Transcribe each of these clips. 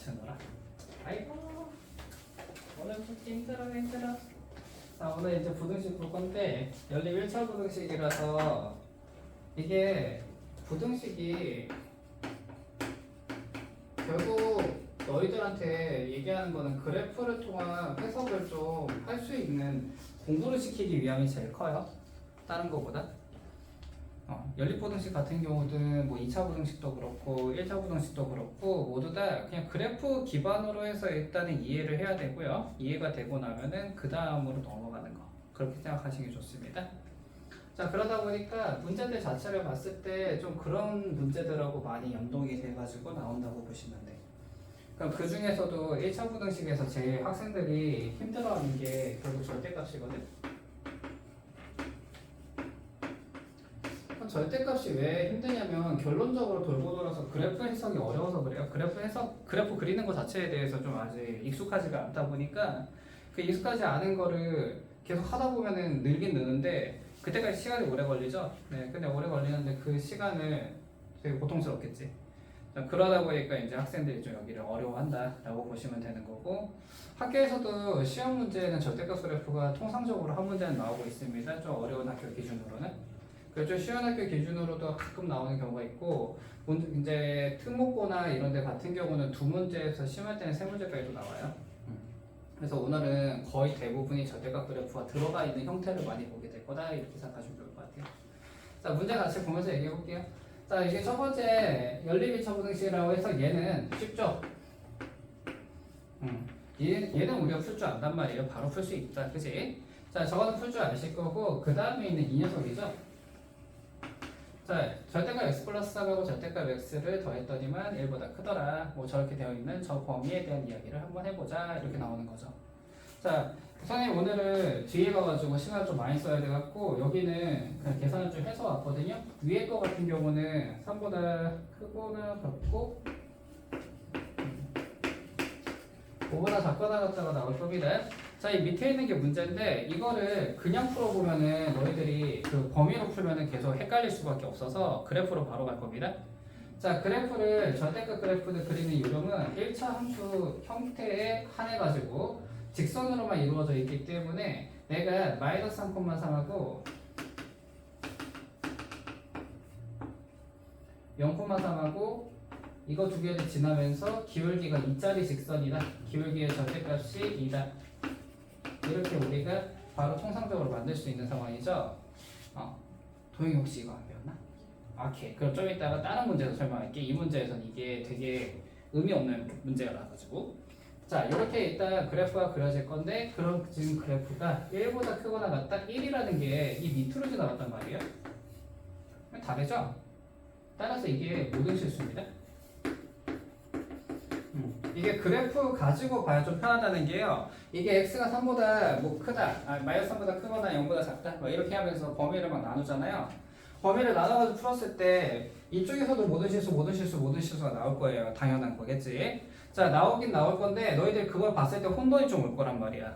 붙여놓으라. 아이고 오늘 풀기 힘들어. 자 오늘 이제 부등식 볼 건데 연립 1차 부등식이라서 이게 부등식이 결국 너희들한테 얘기하는 거는 그래프를 통한 해석을 좀 할 수 있는 공부를 시키기 위함이 제일 커요. 다른 거보다. 연립부등식 같은 경우는 뭐 2차 부등식도 그렇고 1차 부등식도 그렇고 모두 다 그냥 그래프 기반으로 해서 일단은 이해를 해야 되고요. 이해가 되고 나면은 그 다음으로 넘어가는 거. 그렇게 생각하시기 좋습니다. 자 그러다 보니까 문제들 자체를 봤을 때 좀 그런 문제들하고 많이 연동이 돼가지고 나온다고 보시면 돼요. 그럼 그 중에서도 1차 부등식에서 제일 학생들이 힘들어하는 게 결국 절대값이거든. 절대값이 왜 힘드냐면 결론적으로 돌고 돌아서 그래프 해석이 어려워서 그래요. 그래프 그리는 것 자체에 대해서 좀 아직 익숙하지가 않다 보니까 그 익숙하지 않은 거를 계속 하다 보면은 늘긴 느는데 그때까지 시간이 오래 걸리죠. 네, 근데 오래 걸리는데 그 시간을 되게 고통스럽겠지. 그러다 보니까 이제 학생들이 좀 여기를 어려워한다라고 보시면 되는 거고 학교에서도 시험 문제는 절대값 그래프가 통상적으로 한 문제는 나오고 있습니다. 좀 어려운 학교 기준으로는. 그래서 쉬운 학교 기준으로도 가끔 나오는 경우가 있고 이제 특목고나 이런 데 같은 경우는 두 문제에서 심할 때는 세 문제까지도 나와요. 그래서 오늘은 거의 대부분이 절대값 그래프가 들어가 있는 형태를 많이 보게 될 거다 이렇게 생각하시면 좋을 것 같아요. 자 문제 같이 보면서 얘기해 볼게요. 자 이게 첫 번째 연립 2차 부등식이라고 해서 얘는 쉽죠? 얘는 우리가 풀 줄 안단 말이에요. 바로 풀 수 있다. 그치? 자 저거는 풀 줄 아실 거고 그 다음에 있는 이 녀석이죠? 자, 절대값 x 플러스 3하고 절대값 x를 더했더니만 1보다 크더라. 뭐 저렇게 되어 있는 저 범위에 대한 이야기를 한번 해보자. 이렇게 나오는 거죠. 자, 선생님 오늘은 뒤에 가가지고 시간을 좀 많이 써야 돼갖고 여기는 그냥 계산을 좀 해서 왔거든요. 위에 거 같은 경우는 3보다 크거나 같고 5보다 작거나 같다가 나올 겁니다. 자, 이 밑에 있는 게 문제인데 이거를 그냥 풀어보면은 너희들이 그 범위로 풀면은 계속 헷갈릴 수밖에 없어서 그래프로 바로 갈 겁니다. 자, 그래프를 절대값 그래프를 그리는 요령은 1차 함수 형태에 한해가지고 직선으로만 이루어져 있기 때문에 내가 마이너스 3,3하고 0,3하고 이거 두 개를 지나면서 기울기가 2짜리 직선이다. 기울기의 절대값이 2다. 이렇게 우리가 바로 통상적으로 만들 수 있는 상황이죠. 도영이 혹시 이거 안 배웠나? 오케이. 그럼 좀 이따가 다른 문제에서 설명할게. 이 문제에서는 이게 되게 의미 없는 문제가 나가지고. 자, 이렇게 일단 그래프가 그려질 건데, 그럼 지금 그래프가 1보다 크거나 같다? 1이라는 게 이 밑으로 지나갔단 말이에요. 다르죠? 따라서 이게 모든 실수입니다. 이게 그래프 가지고 봐야 좀 편하다는 게요. 이게 x가 3보다 뭐 크다, 마이너스 3보다 크거나 0보다 작다, 뭐 이렇게 하면서 범위를 막 나누잖아요. 범위를 나눠가지고 풀었을 때 이쪽에서도 모든 실수가 나올 거예요. 당연한 거겠지. 자, 나오긴 나올 건데 너희들 그걸 봤을 때 혼돈이 좀 올 거란 말이야.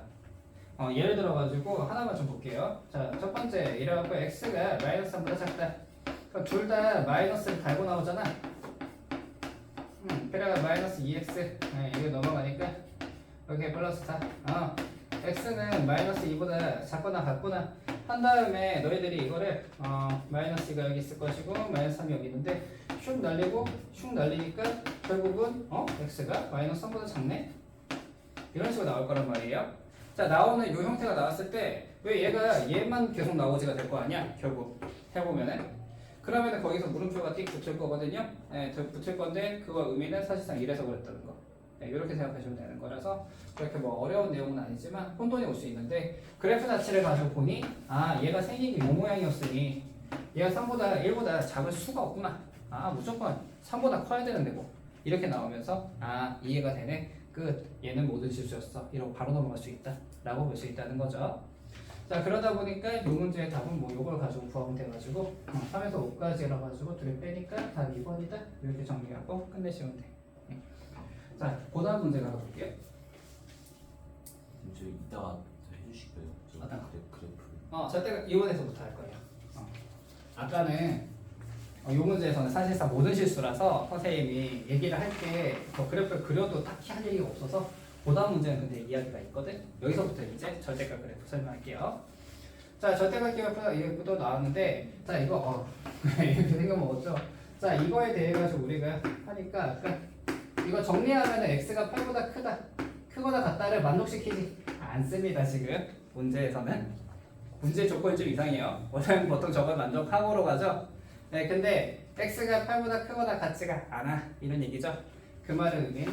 예를 들어가지고 하나만 좀 볼게요. 자, 첫 번째 이래갖고 x가 마이너스 3보다 작다. 둘 다 마이너스를 달고 나오잖아. 그래가 마이너스 2x 이거 넘어가니까 여기 플러스 4 x는 마이너스 2보다 작거나 같구나 한 다음에 너희들이 이거를 마이너스가 여기 있을 것이고 마이너스 3이 여기 있는데 슉 날리고 슉 날리니까 결국은 x가 마이너스 3보다 작네 이런 식으로 나올 거란 말이에요. 자 나오는 이 형태가 나왔을 때 왜 얘만 계속 나오지가 될 거 아니야 결국 해보면은 그러면 거기서 물음표가 띡 붙을 거거든요. 네, 붙을 건데 그거 의미는 사실상 이래서 그랬다는 거. 네, 이렇게 생각하시면 되는 거라서 그렇게 뭐 어려운 내용은 아니지만 혼돈이 올 수 있는데 그래프 자체를 가지고 보니 얘가 생긴 게 이 모양이었으니 얘가 3보다 1보다 작을 수가 없구나. 무조건 3보다 커야 되는데 뭐 이렇게 나오면서 이해가 되네. 끝. 얘는 모든 실수였어. 이러고 바로 넘어갈 수 있다. 라고 볼 수 있다는 거죠. 자 그러다 보니까 이 문제의 답은 뭐 요걸 가지고 구하면 돼가지고 3에서 5까지 해가지고 둘이 빼니까 답 2번이다 이렇게 정리하고 끝내시면 돼. 자 그 다음 문제 가볼게요. 저 이따가 해주실 거예요? 그래프. 절대 이번에서부터 할 거예요. 아까는 이 문제에서는 사실상 모든 실수라서 선생님이 얘기를 할 때 더 그래프를 그려도 딱히 할 얘기가 없어서 고다음 문제는 근데 이야기가 있거든. 여기서부터 이제 절대값 그래프 설명할게요. 자, 절대값 그래프도 나왔는데, 자, 이거 이렇게 생겨먹었죠. 자, 이거에 대해 가지고 우리가 하니까 아까 이거 정리하면 x가 8보다 크거나 같다를 만족시키지 않습니다. 지금 문제에서는 문제 조건이 좀 이상해요. 원래는 보통 저걸 만족하고로 가죠. 네, 근데 x가 8보다 크거나 같지가 않아 이런 얘기죠. 그 말의 의미는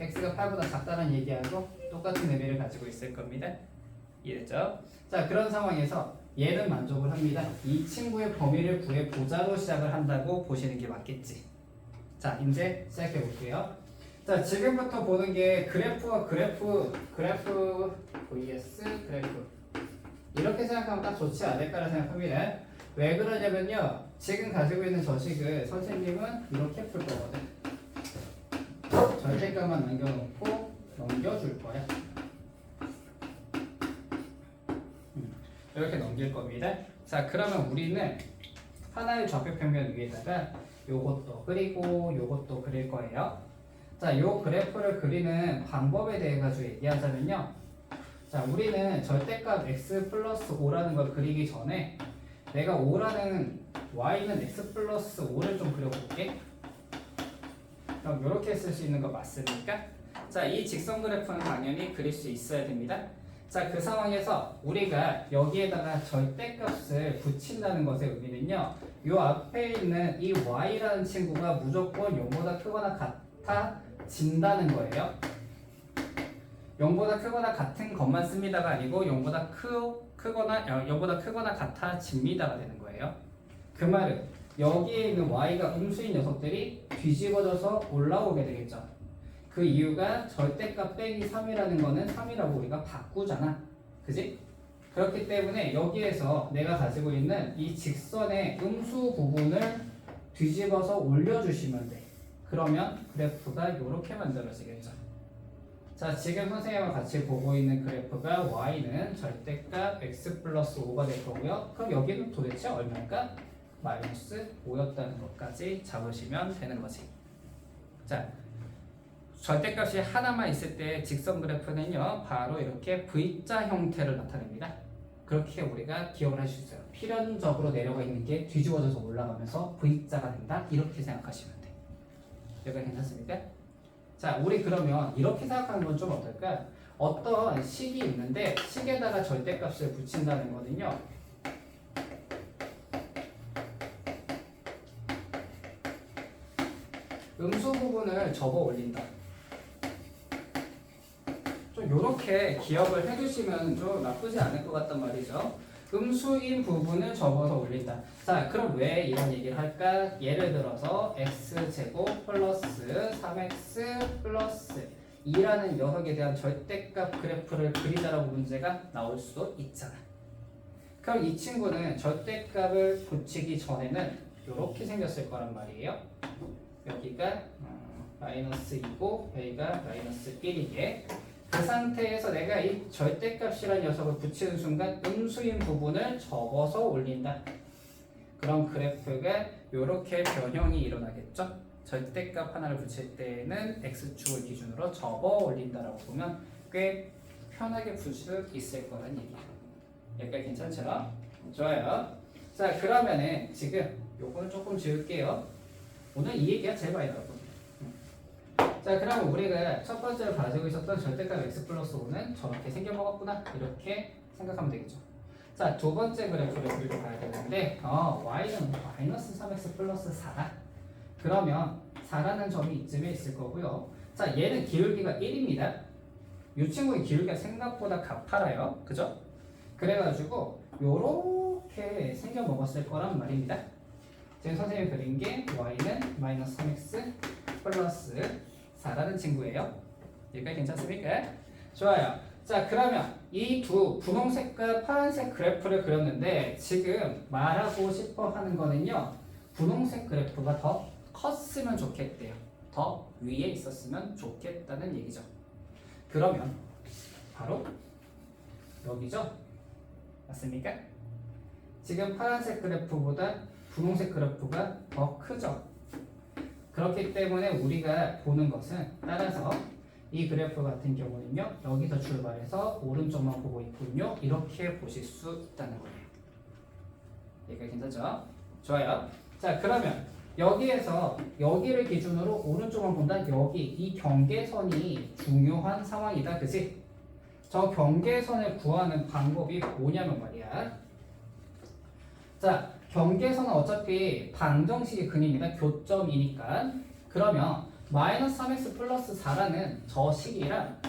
x가 8보다 작다는 얘기하고 똑같은 의미를 가지고 있을 겁니다. 이해됐죠? 자, 그런 상황에서 얘는 만족을 합니다. 이 친구의 범위를 구해보자로 시작을 한다고 보시는 게 맞겠지. 자, 이제 시작해 볼게요. 자, 지금부터 보는 게 그래프와 그래프 vs 그래프 이렇게 생각하면 딱 좋지 않을까라는 생각합니다. 왜 그러냐면요, 지금 가지고 있는 저식을 선생님은 이렇게 풀 거거든. 절대값만 남겨놓고 넘겨줄 거야. 이렇게 넘길 겁니다. 자, 그러면 우리는 하나의 좌표평면 위에다가 요것도 그리고 요것도 그릴 거예요. 자, 요 그래프를 그리는 방법에 대해 가지고 얘기하자면요. 자, 우리는 절대값 x 플러스 5라는 걸 그리기 전에 내가 5라는 y는 x 플러스 5를 좀 그려볼게. 그럼 이렇게 쓸 수 있는 거 맞습니까? 자, 이 직선 그래프는 당연히 그릴 수 있어야 됩니다. 자, 그 상황에서 우리가 여기에다가 절대값을 붙인다는 것의 의미는요, 요 앞에 있는 이 y라는 친구가 무조건 0보다 크거나 같아진다는 거예요. 0보다 크거나 같은 것만 씁니다가 아니고 0보다 크거나 같아집니다가 되는 거예요. 그 말은 여기에 있는 y가 음수인 녀석들이 뒤집어져서 올라오게 되겠죠. 그 이유가 절대값 빼기 3이라는 거는 3이라고 우리가 바꾸잖아. 그지? 그렇기 때문에 여기에서 내가 가지고 있는 이 직선의 음수 부분을 뒤집어서 올려주시면 돼. 그러면 그래프가 이렇게 만들어지겠죠. 자, 지금 선생님과 같이 보고 있는 그래프가 y는 절대값 x 플러스 5가 될 거고요. 그럼 여기는 도대체 얼마일까? 마이너스 5였다는 것까지 잡으시면 되는 거지. 자, 절대값이 하나만 있을 때 직선 그래프는요, 바로 이렇게 V자 형태를 나타냅니다. 그렇게 우리가 기억을 할 수 있어요. 필연적으로 내려가 있는 게 뒤집어져서 올라가면서 V자가 된다. 이렇게 생각하시면 돼. 여기가 괜찮습니까? 자, 우리 그러면 이렇게 생각하는 건 좀 어떨까? 어떤 식이 있는데 식에다가 절대값을 붙인다는 거는요, 음수 부분을 접어 올린다. 좀 요렇게 기억을 해주시면 좀 나쁘지 않을 것 같단 말이죠. 음수인 부분을 접어서 올린다. 자, 그럼 왜 이런 얘기를 할까? 예를 들어서 x제곱 플러스 3x 플러스 2라는 녀석에 대한 절대값 그래프를 그리자라고 문제가 나올 수도 있잖아. 그럼 이 친구는 절대값을 붙이기 전에는 이렇게 생겼을 거란 말이에요. 여기가 마이너스 2고 여기가 마이너스 1이게, 그 상태에서 내가 이 절대값이라는 녀석을 붙이는 순간 음수인 부분을 접어서 올린다. 그럼 그래프가 이렇게 변형이 일어나겠죠. 절대값 하나를 붙일 때는 x축을 기준으로 접어 올린다라고 보면 꽤 편하게 풀 수 있을 거란 얘기예요. 여기까지 괜찮죠? 좋아요. 자, 그러면은 지금 요거는 조금 지울게요. 오늘 이 얘기가 제일 많이 나올 겁니다. 자, 그러면 우리가 첫 번째로 가지고 있었던 절대값 x 플러스 5는 저렇게 생겨먹었구나, 이렇게 생각하면 되겠죠. 자, 두 번째 그래프를 그리고 봐야 되는데 y는 마이너스 3x 플러스 4다. 그러면 4라는 점이 이쯤에 있을 거고요. 자, 얘는 기울기가 1입니다. 이 친구의 기울기가 생각보다 가파라요. 그죠? 그래가지고 요렇게 생겨먹었을 거란 말입니다. 지금 선생님이 그린 게 y는 마이너스 3x 플러스 4라는 친구예요. 여기까지 괜찮습니까? 좋아요. 자, 그러면 이 두 분홍색과 파란색 그래프를 그렸는데 지금 말하고 싶어 하는 거는요, 분홍색 그래프가 더 컸으면 좋겠대요. 더 위에 있었으면 좋겠다는 얘기죠. 그러면 바로 여기죠? 맞습니까? 지금 파란색 그래프보다 분홍색 그래프가 더 크죠. 그렇기 때문에 우리가 보는 것은 따라서 이 그래프 같은 경우는요 여기서 출발해서 오른쪽만 보고 있군요 이렇게 보실 수 있다는 거예요. 여기가 괜찮죠? 좋아요. 자 그러면 여기에서 여기를 기준으로 오른쪽만 본다. 여기 이 경계선이 중요한 상황이다. 그치? 저 경계선을 구하는 방법이 뭐냐면 말이야. 자 경계선은 어차피 방정식의 근입니다. 교점이니까. 그러면 마이너스 3x 플러스 4라는 저 식이랑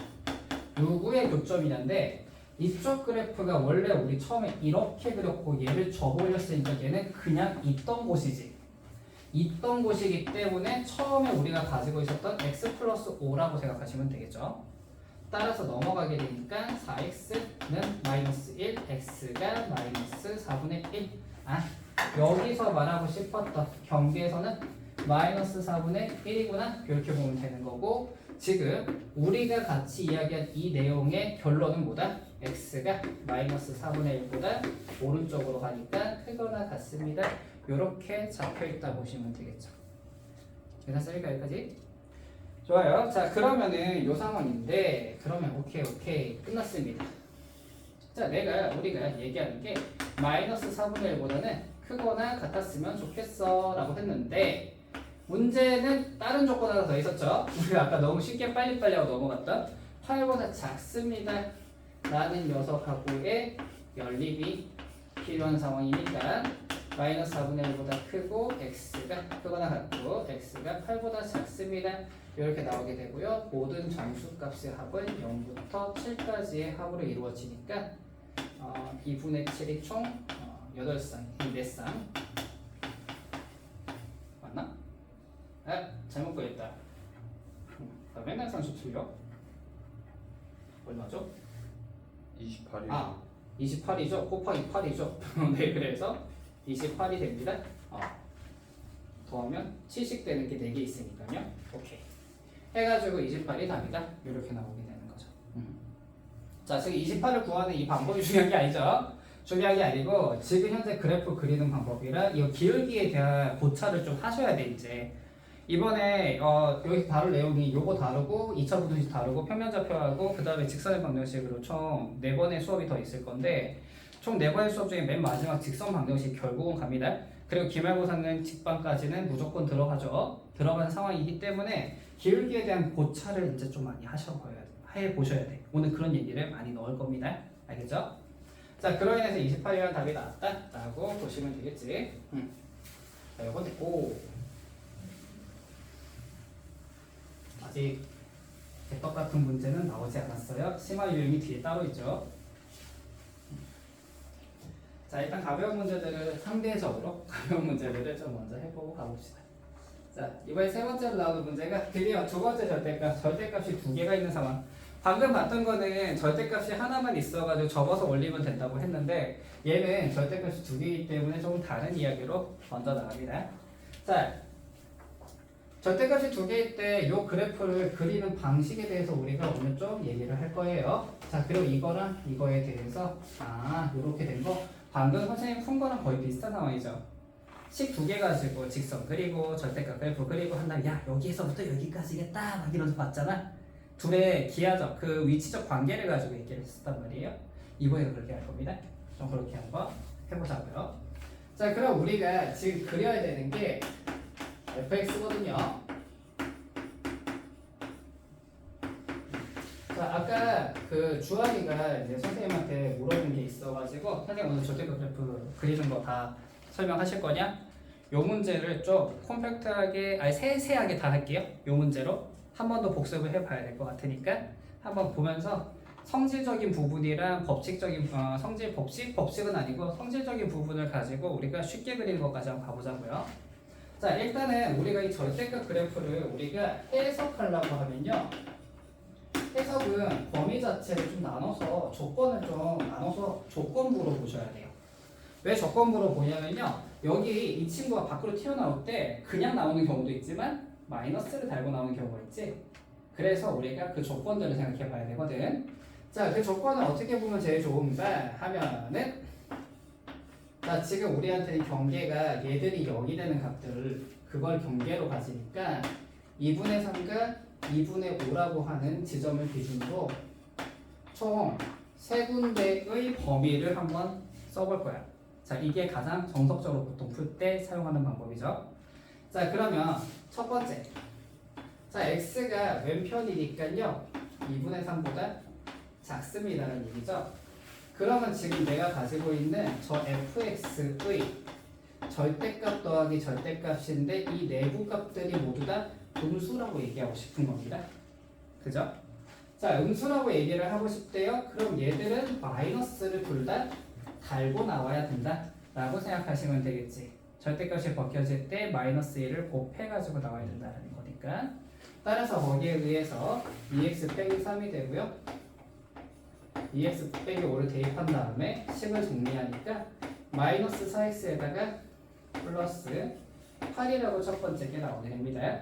누구의 교점이냐인데 이쪽 그래프가 원래 우리 처음에 이렇게 그렸고 얘를 접어올렸으니까 얘는 그냥 있던 곳이지. 있던 곳이기 때문에 처음에 우리가 가지고 있었던 x 플러스 5라고 생각하시면 되겠죠. 따라서 넘어가게 되니까 4x는 마이너스 1, x가 마이너스 4분의 1. 여기서 말하고 싶었던 경계에서는 마이너스 4분의 1이구나. 이렇게 보면 되는 거고 지금 우리가 같이 이야기한 이 내용의 결론은 뭐다? x가 마이너스 4분의 1보다 오른쪽으로 가니까 크거나 같습니다. 이렇게 잡혀있다 보시면 되겠죠. 괜찮습니까? 여기까지? 좋아요. 자 그러면은 요 상황인데 그러면 오케이 끝났습니다. 자 우리가 얘기하는 게 마이너스 4분의 1보다는 크거나 같았으면 좋겠어 라고 했는데 문제는 다른 조건 하나 더 있었죠. 우리가 아까 너무 쉽게 빨리빨리 하고 넘어갔던 8보다 작습니다 라는 녀석하고의 연립이 필요한 상황이니까 마이너스 4분의 1보다 크고 x가 크거나 같고 x가 8보다 작습니다. 이렇게 나오게 되고요. 모든 정수값의 합은 0부터 7까지의 합으로 이루어지니까 2분의 7이 총 8쌍, 4쌍 맞나? 잘못 그렸다. 맨날 산수 틀려? 얼마죠? 28이요. 28이죠. 곱하기 8이죠. 네, 그래서 28이 됩니다. 더하면 70 되는 게 4개 있으니까요. 오케이. 해가지고 28이 답이다. 이렇게 나오게 되는 거죠. 자, 지금 28을 구하는 이 방법이 중요한 게 아니죠. 중요한 게 아니고 지금 현재 그래프 그리는 방법이랑 이 기울기에 대한 고찰을 좀 하셔야 돼 이제. 이번에 여기 다룰 내용이 요거 다루고 2차 부등식 다루고 평면좌표하고 그 다음에 직선의 방정식으로 총 4번의 수업이 더 있을 건데 총 4번의 수업 중에 맨 마지막 직선 방정식 결국은 갑니다. 그리고 기말고사는 직방까지는 무조건 들어가죠. 들어가는 상황이기 때문에 기울기에 대한 고찰을 이제 좀 많이 해보셔야 돼. 오늘 그런 얘기를 많이 넣을 겁니다. 알겠죠? 자, 그로 인해서 28이라는 답이 나왔다라고 보시면 되겠지. 자, 요건 됐고 아직 개떡 같은 문제는 나오지 않았어요. 심화 유형이 뒤에 따로 있죠. 자, 일단 가벼운 문제들을 상대적으로 가벼운 문제들을 좀 먼저 해보고 가봅시다. 자, 이번에 세 번째로 나오는 문제가 드디어 두 번째 절대값이 두 개가 있는 상황. 방금 봤던 거는 절대값이 하나만 있어가지고 접어서 올리면 된다고 했는데 얘는 절대값이 두 개이기 때문에 조금 다른 이야기로 먼저 나갑니다. 자, 절대값이 두 개일 때 이 그래프를 그리는 방식에 대해서 우리가 오늘 좀 얘기를 할 거예요. 자, 그리고 이거랑 이거에 대해서 이렇게 된 거 방금 선생님 푼 거랑 거의 비슷한 상황이죠. 식 두 개 가지고 직선 그리고 절대값 그래프 그리고 한 다음에 야 여기서부터 여기까지겠다 막 이러면서 봤잖아. 둘의 기하적 그 위치적 관계를 가지고 얘기를 했었단 말이에요. 이번에도 그렇게 할 겁니다. 좀 그렇게 한번 해보자고요. 자, 그럼 우리가 지금 그려야 되는 게 fx거든요. 자, 아까 그 주환이가 이제 선생님한테 물어본 게 있어가지고 선생님 오늘 절대값 그래프 그리는 거 다 설명하실 거냐? 요 문제를 좀 컴팩트하게 세세하게 다 할게요. 요 문제로 한 번 더 복습을 해봐야 될 것 같으니까 한번 보면서 성질적인 부분이랑 법칙적인 법칙은 아니고 성질적인 부분을 가지고 우리가 쉽게 그리는 것까지 한번 가보자고요. 자, 일단은 우리가 이 절대값 그래프를 우리가 해석하려고 하면요. 해석은 범위 자체를 좀 나눠서 조건을 좀 나눠서 조건부로 보셔야 돼요. 왜 조건부로 보냐면요. 여기 이 친구가 밖으로 튀어나올 때 그냥 나오는 경우도 있지만 마이너스를 달고 나오는 경우가 있지. 그래서 우리가 그 조건들을 생각해 봐야 되거든. 자, 그 조건을 어떻게 보면 제일 좋은가 하면은 자, 지금 우리한테는 경계가 얘들이 0이 되는 값들을 그걸 경계로 가지니까 2분의 3과 2분의 5라고 하는 지점을 기준으로 총 3군데의 범위를 한번 써볼 거야. 자, 이게 가장 정석적으로 보통 풀 때 사용하는 방법이죠. 자, 그러면 첫 번째. 자, x가 왼편이니까요. 2분의 3보다 작습니다라는 얘기죠. 그러면 지금 내가 가지고 있는 저 fx의 절대값 더하기 절대값인데 이 내부 값들이 모두 다 음수라고 얘기하고 싶은 겁니다. 그죠? 자, 음수라고 얘기를 하고 싶대요. 그럼 얘들은 마이너스를 둘 다 달고 나와야 된다 라고 생각하시면 되겠지. 절대값이 벗겨질 때 마이너스 1을 곱해가지고 나와야 된다는 거니까. 따라서 거기에 의해서 2x 빼기 3이 되고요. 2x 빼기 5를 대입한 다음에 식을 정리하니까 마이너스 4x에다가 플러스 8이라고 첫 번째 게 나오게 됩니다.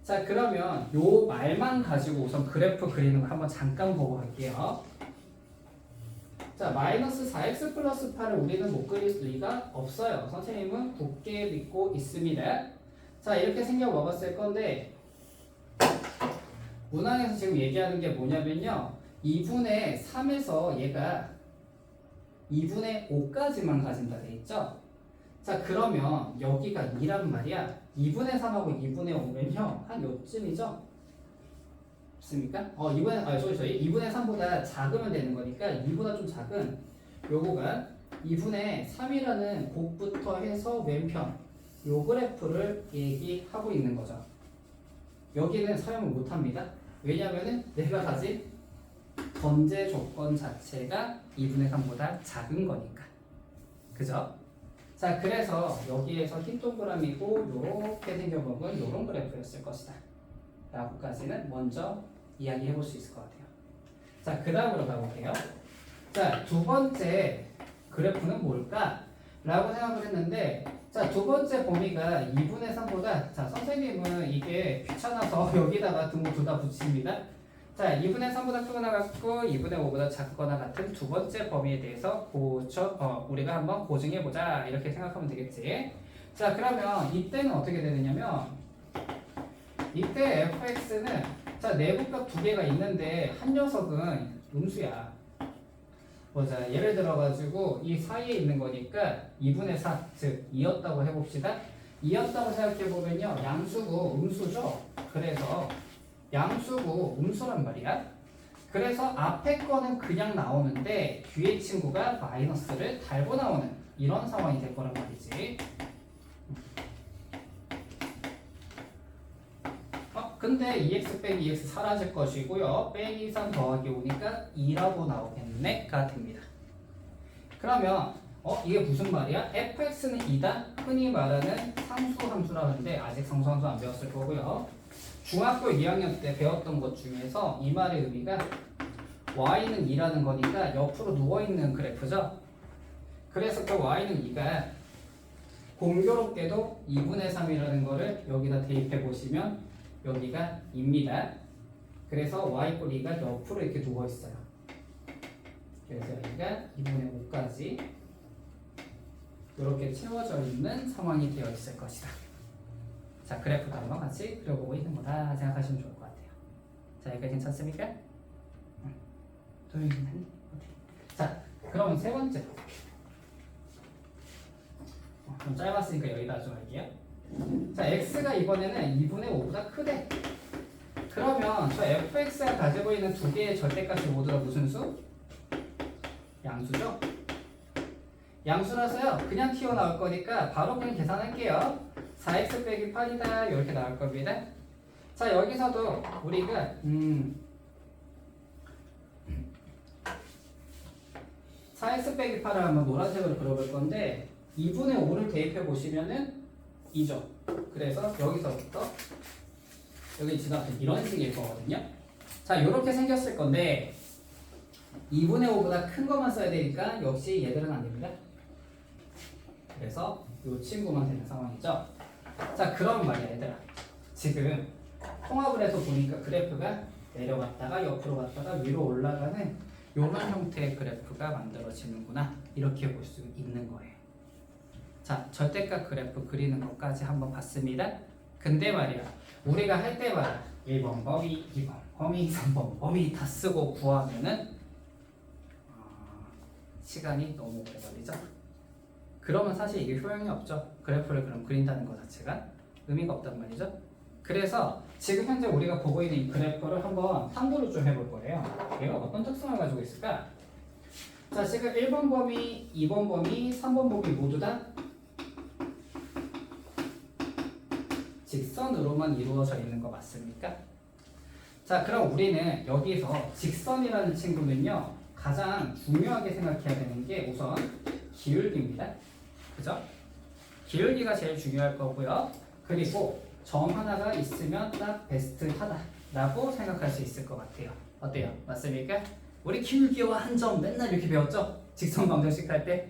자, 그러면 요 말만 가지고 우선 그래프 그리는 거 한번 잠깐 보고 갈게요. 자, 마이너스 4x 플러스 8을 우리는 못 그릴 리가 없어요. 선생님은 굳게 믿고 있습니다. 자, 이렇게 생겨 먹었을 건데 문항에서 지금 얘기하는 게 뭐냐면요. 2분의 3에서 얘가 2분의 5까지만 가진다 돼 있죠? 자, 그러면 여기가 2란 말이야. 2분의 3하고 2분의 5면요. 한 요쯤이죠? 맞습니까? 2분의 3보다 작으면 되는 거니까 2보다 좀 작은 요거가 2분의 3이라는 곱부터 해서 왼편 요 그래프를 얘기하고 있는 거죠. 여기는 사용을 못합니다. 왜냐하면 내가 가진 전제 조건 자체가 2분의 3보다 작은 거니까. 그죠? 자, 그래서 여기에서 흰 동그라미고 요렇게 생겨먹은 요런 그래프였을 것이다 라고까지는 먼저 이야기해 볼 수 있을 것 같아요. 자, 그 다음으로 가볼게요. 자, 두 번째 그래프는 뭘까? 라고 생각을 했는데, 자, 두 번째 범위가 2분의 3보다, 자, 선생님은 이게 귀찮아서 여기다가 등호 둘 다 붙입니다. 자, 2분의 3보다 크거나 같고 2분의 5보다 작거나 같은 두 번째 범위에 대해서 우리가 한번 고증해보자 이렇게 생각하면 되겠지. 자, 그러면 이때는 어떻게 되느냐면 이때 fx는 자, 내부값 두 개가 있는데 한 녀석은 음수야. 보자, 예를 들어가지고 이 사이에 있는 거니까 2분의 4, 즉 2였다고 해봅시다. 2였다고 생각해보면요, 양수고 음수죠. 그래서 양수고 음수란 말이야. 그래서 앞에 거는 그냥 나오는데 뒤에 친구가 마이너스를 달고 나오는 이런 상황이 될 거란 말이지. 근데 2x 빼기 2x 사라질 것이고요. 빼기 3 더하기 5니까 2라고 나오겠네가 됩니다. 그러면 이게 무슨 말이야? fx는 2다? 흔히 말하는 상수 함수라는데 아직 상수 함수 안 배웠을 거고요. 중학교 2학년 때 배웠던 것 중에서 이 말의 의미가 y는 2라는 거니까 옆으로 누워있는 그래프죠. 그래서 그 y는 2가 공교롭게도 2분의 3이라는 거를 여기다 대입해 보시면 여기가 2입니다. 그래서 y 꼴 2가 옆으로 이렇게 누워있어요. 그래서 여기가 2분의 5까지 이렇게 채워져 있는 상황이 되어 있을 것이다. 자, 그래프도 한번 같이 그려보고 있는 거다 생각하시면 좋을 것 같아요. 자, 여기까지 괜찮습니까? 도윤이는 했니? 자, 그럼 세 번째. 좀 짧았으니까 여기다 좀 할게요. 자, x가 이번에는 2분의 5보다 크대. 그러면 저 fx가 가지고 있는 두 개의 절대값이 모두 다 무슨 수? 양수죠? 양수라서요, 그냥 튀어나올 거니까 바로 그냥 계산할게요. 4x 빼기 8이다 이렇게 나올 겁니다. 자, 여기서도 우리가 4x 빼기 8을 한번 노란색으로 그려볼 건데 2분의 5를 대입해 보시면은 2죠. 그래서 여기서부터 여기 지나면 이런 식일 거거든요. 자, 이렇게 생겼을 건데 2분의 5보다 큰 것만 써야 되니까 역시 얘들은 안 됩니다. 그래서 이 친구만 되는 상황이죠. 자, 그럼 말이야 얘들아, 지금 통합을 해서 보니까 그래프가 내려갔다가 옆으로 갔다가 위로 올라가는 이런 형태의 그래프가 만들어지는구나 이렇게 볼 수 있는 거예요. 자, 절대값 그래프 그리는 것까지 한번 봤습니다. 근데 말이야, 우리가 할 때마다 1번 범위, 2번 범위, 3번 범위 다 쓰고 구하면은 시간이 너무 오래 걸리죠. 그러면 사실 이게 효용이 없죠. 그래프를 그럼 그린다는 것 자체가 의미가 없단 말이죠. 그래서 지금 현재 우리가 보고 있는 이 그래프를 한번 탐구를 좀 해볼 거예요. 얘가 어떤 특성을 가지고 있을까? 자, 지금 1번 범위, 2번 범위, 3번 범위 모두 다 직선으로만 이루어져 있는 거 맞습니까? 자, 그럼 우리는 여기서 직선이라는 친구는요, 가장 중요하게 생각해야 되는 게 우선 기울기입니다. 그죠? 기울기가 제일 중요할 거고요. 그리고 점 하나가 있으면 딱 베스트하다라고 생각할 수 있을 것 같아요. 어때요? 맞습니까? 우리 기울기와 한 점 맨날 이렇게 배웠죠? 직선 방정식 할 때.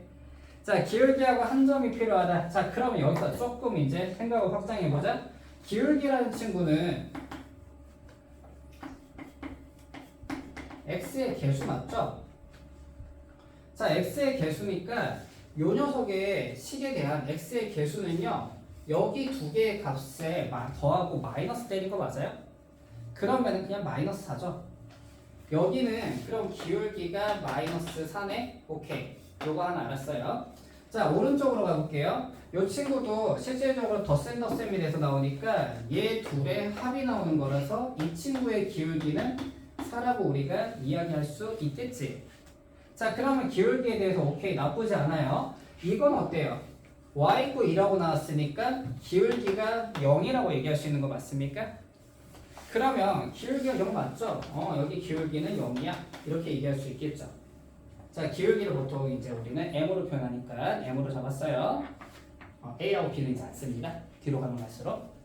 자, 기울기하고 한 점이 필요하다. 자, 그러면 여기서 조금 이제 생각을 확장해 보자. 기울기라는 친구는 x의 개수 맞죠? 자, x의 개수니까 요 녀석의 식에 대한 x의 개수는요, 여기 두 개의 값에 더하고 마이너스 때린 거 맞아요? 그러면 그냥 마이너스 4죠. 여기는 그럼 기울기가 마이너스 4네? 오케이. 요거 하나 알았어요. 자, 오른쪽으로 가볼게요. 요 친구도 실질적으로 덧셈이 돼서 나오니까 얘 둘의 합이 나오는 거라서 이 친구의 기울기는 4라고 우리가 이야기할 수 있겠지. 자, 그러면 기울기에 대해서 오케이, 나쁘지 않아요. 이건 어때요? y고 2라고 나왔으니까 기울기가 0이라고 얘기할 수 있는 거 맞습니까? 그러면 기울기가 0 맞죠? 여기 기울기는 0이야. 이렇게 얘기할 수 있겠죠. 자, 기울기를 보통 이제 우리는 m으로 표현하니까 m으로 잡았어요. a하고 b는 이제 안 씁니다. 뒤로 가면 갈수록.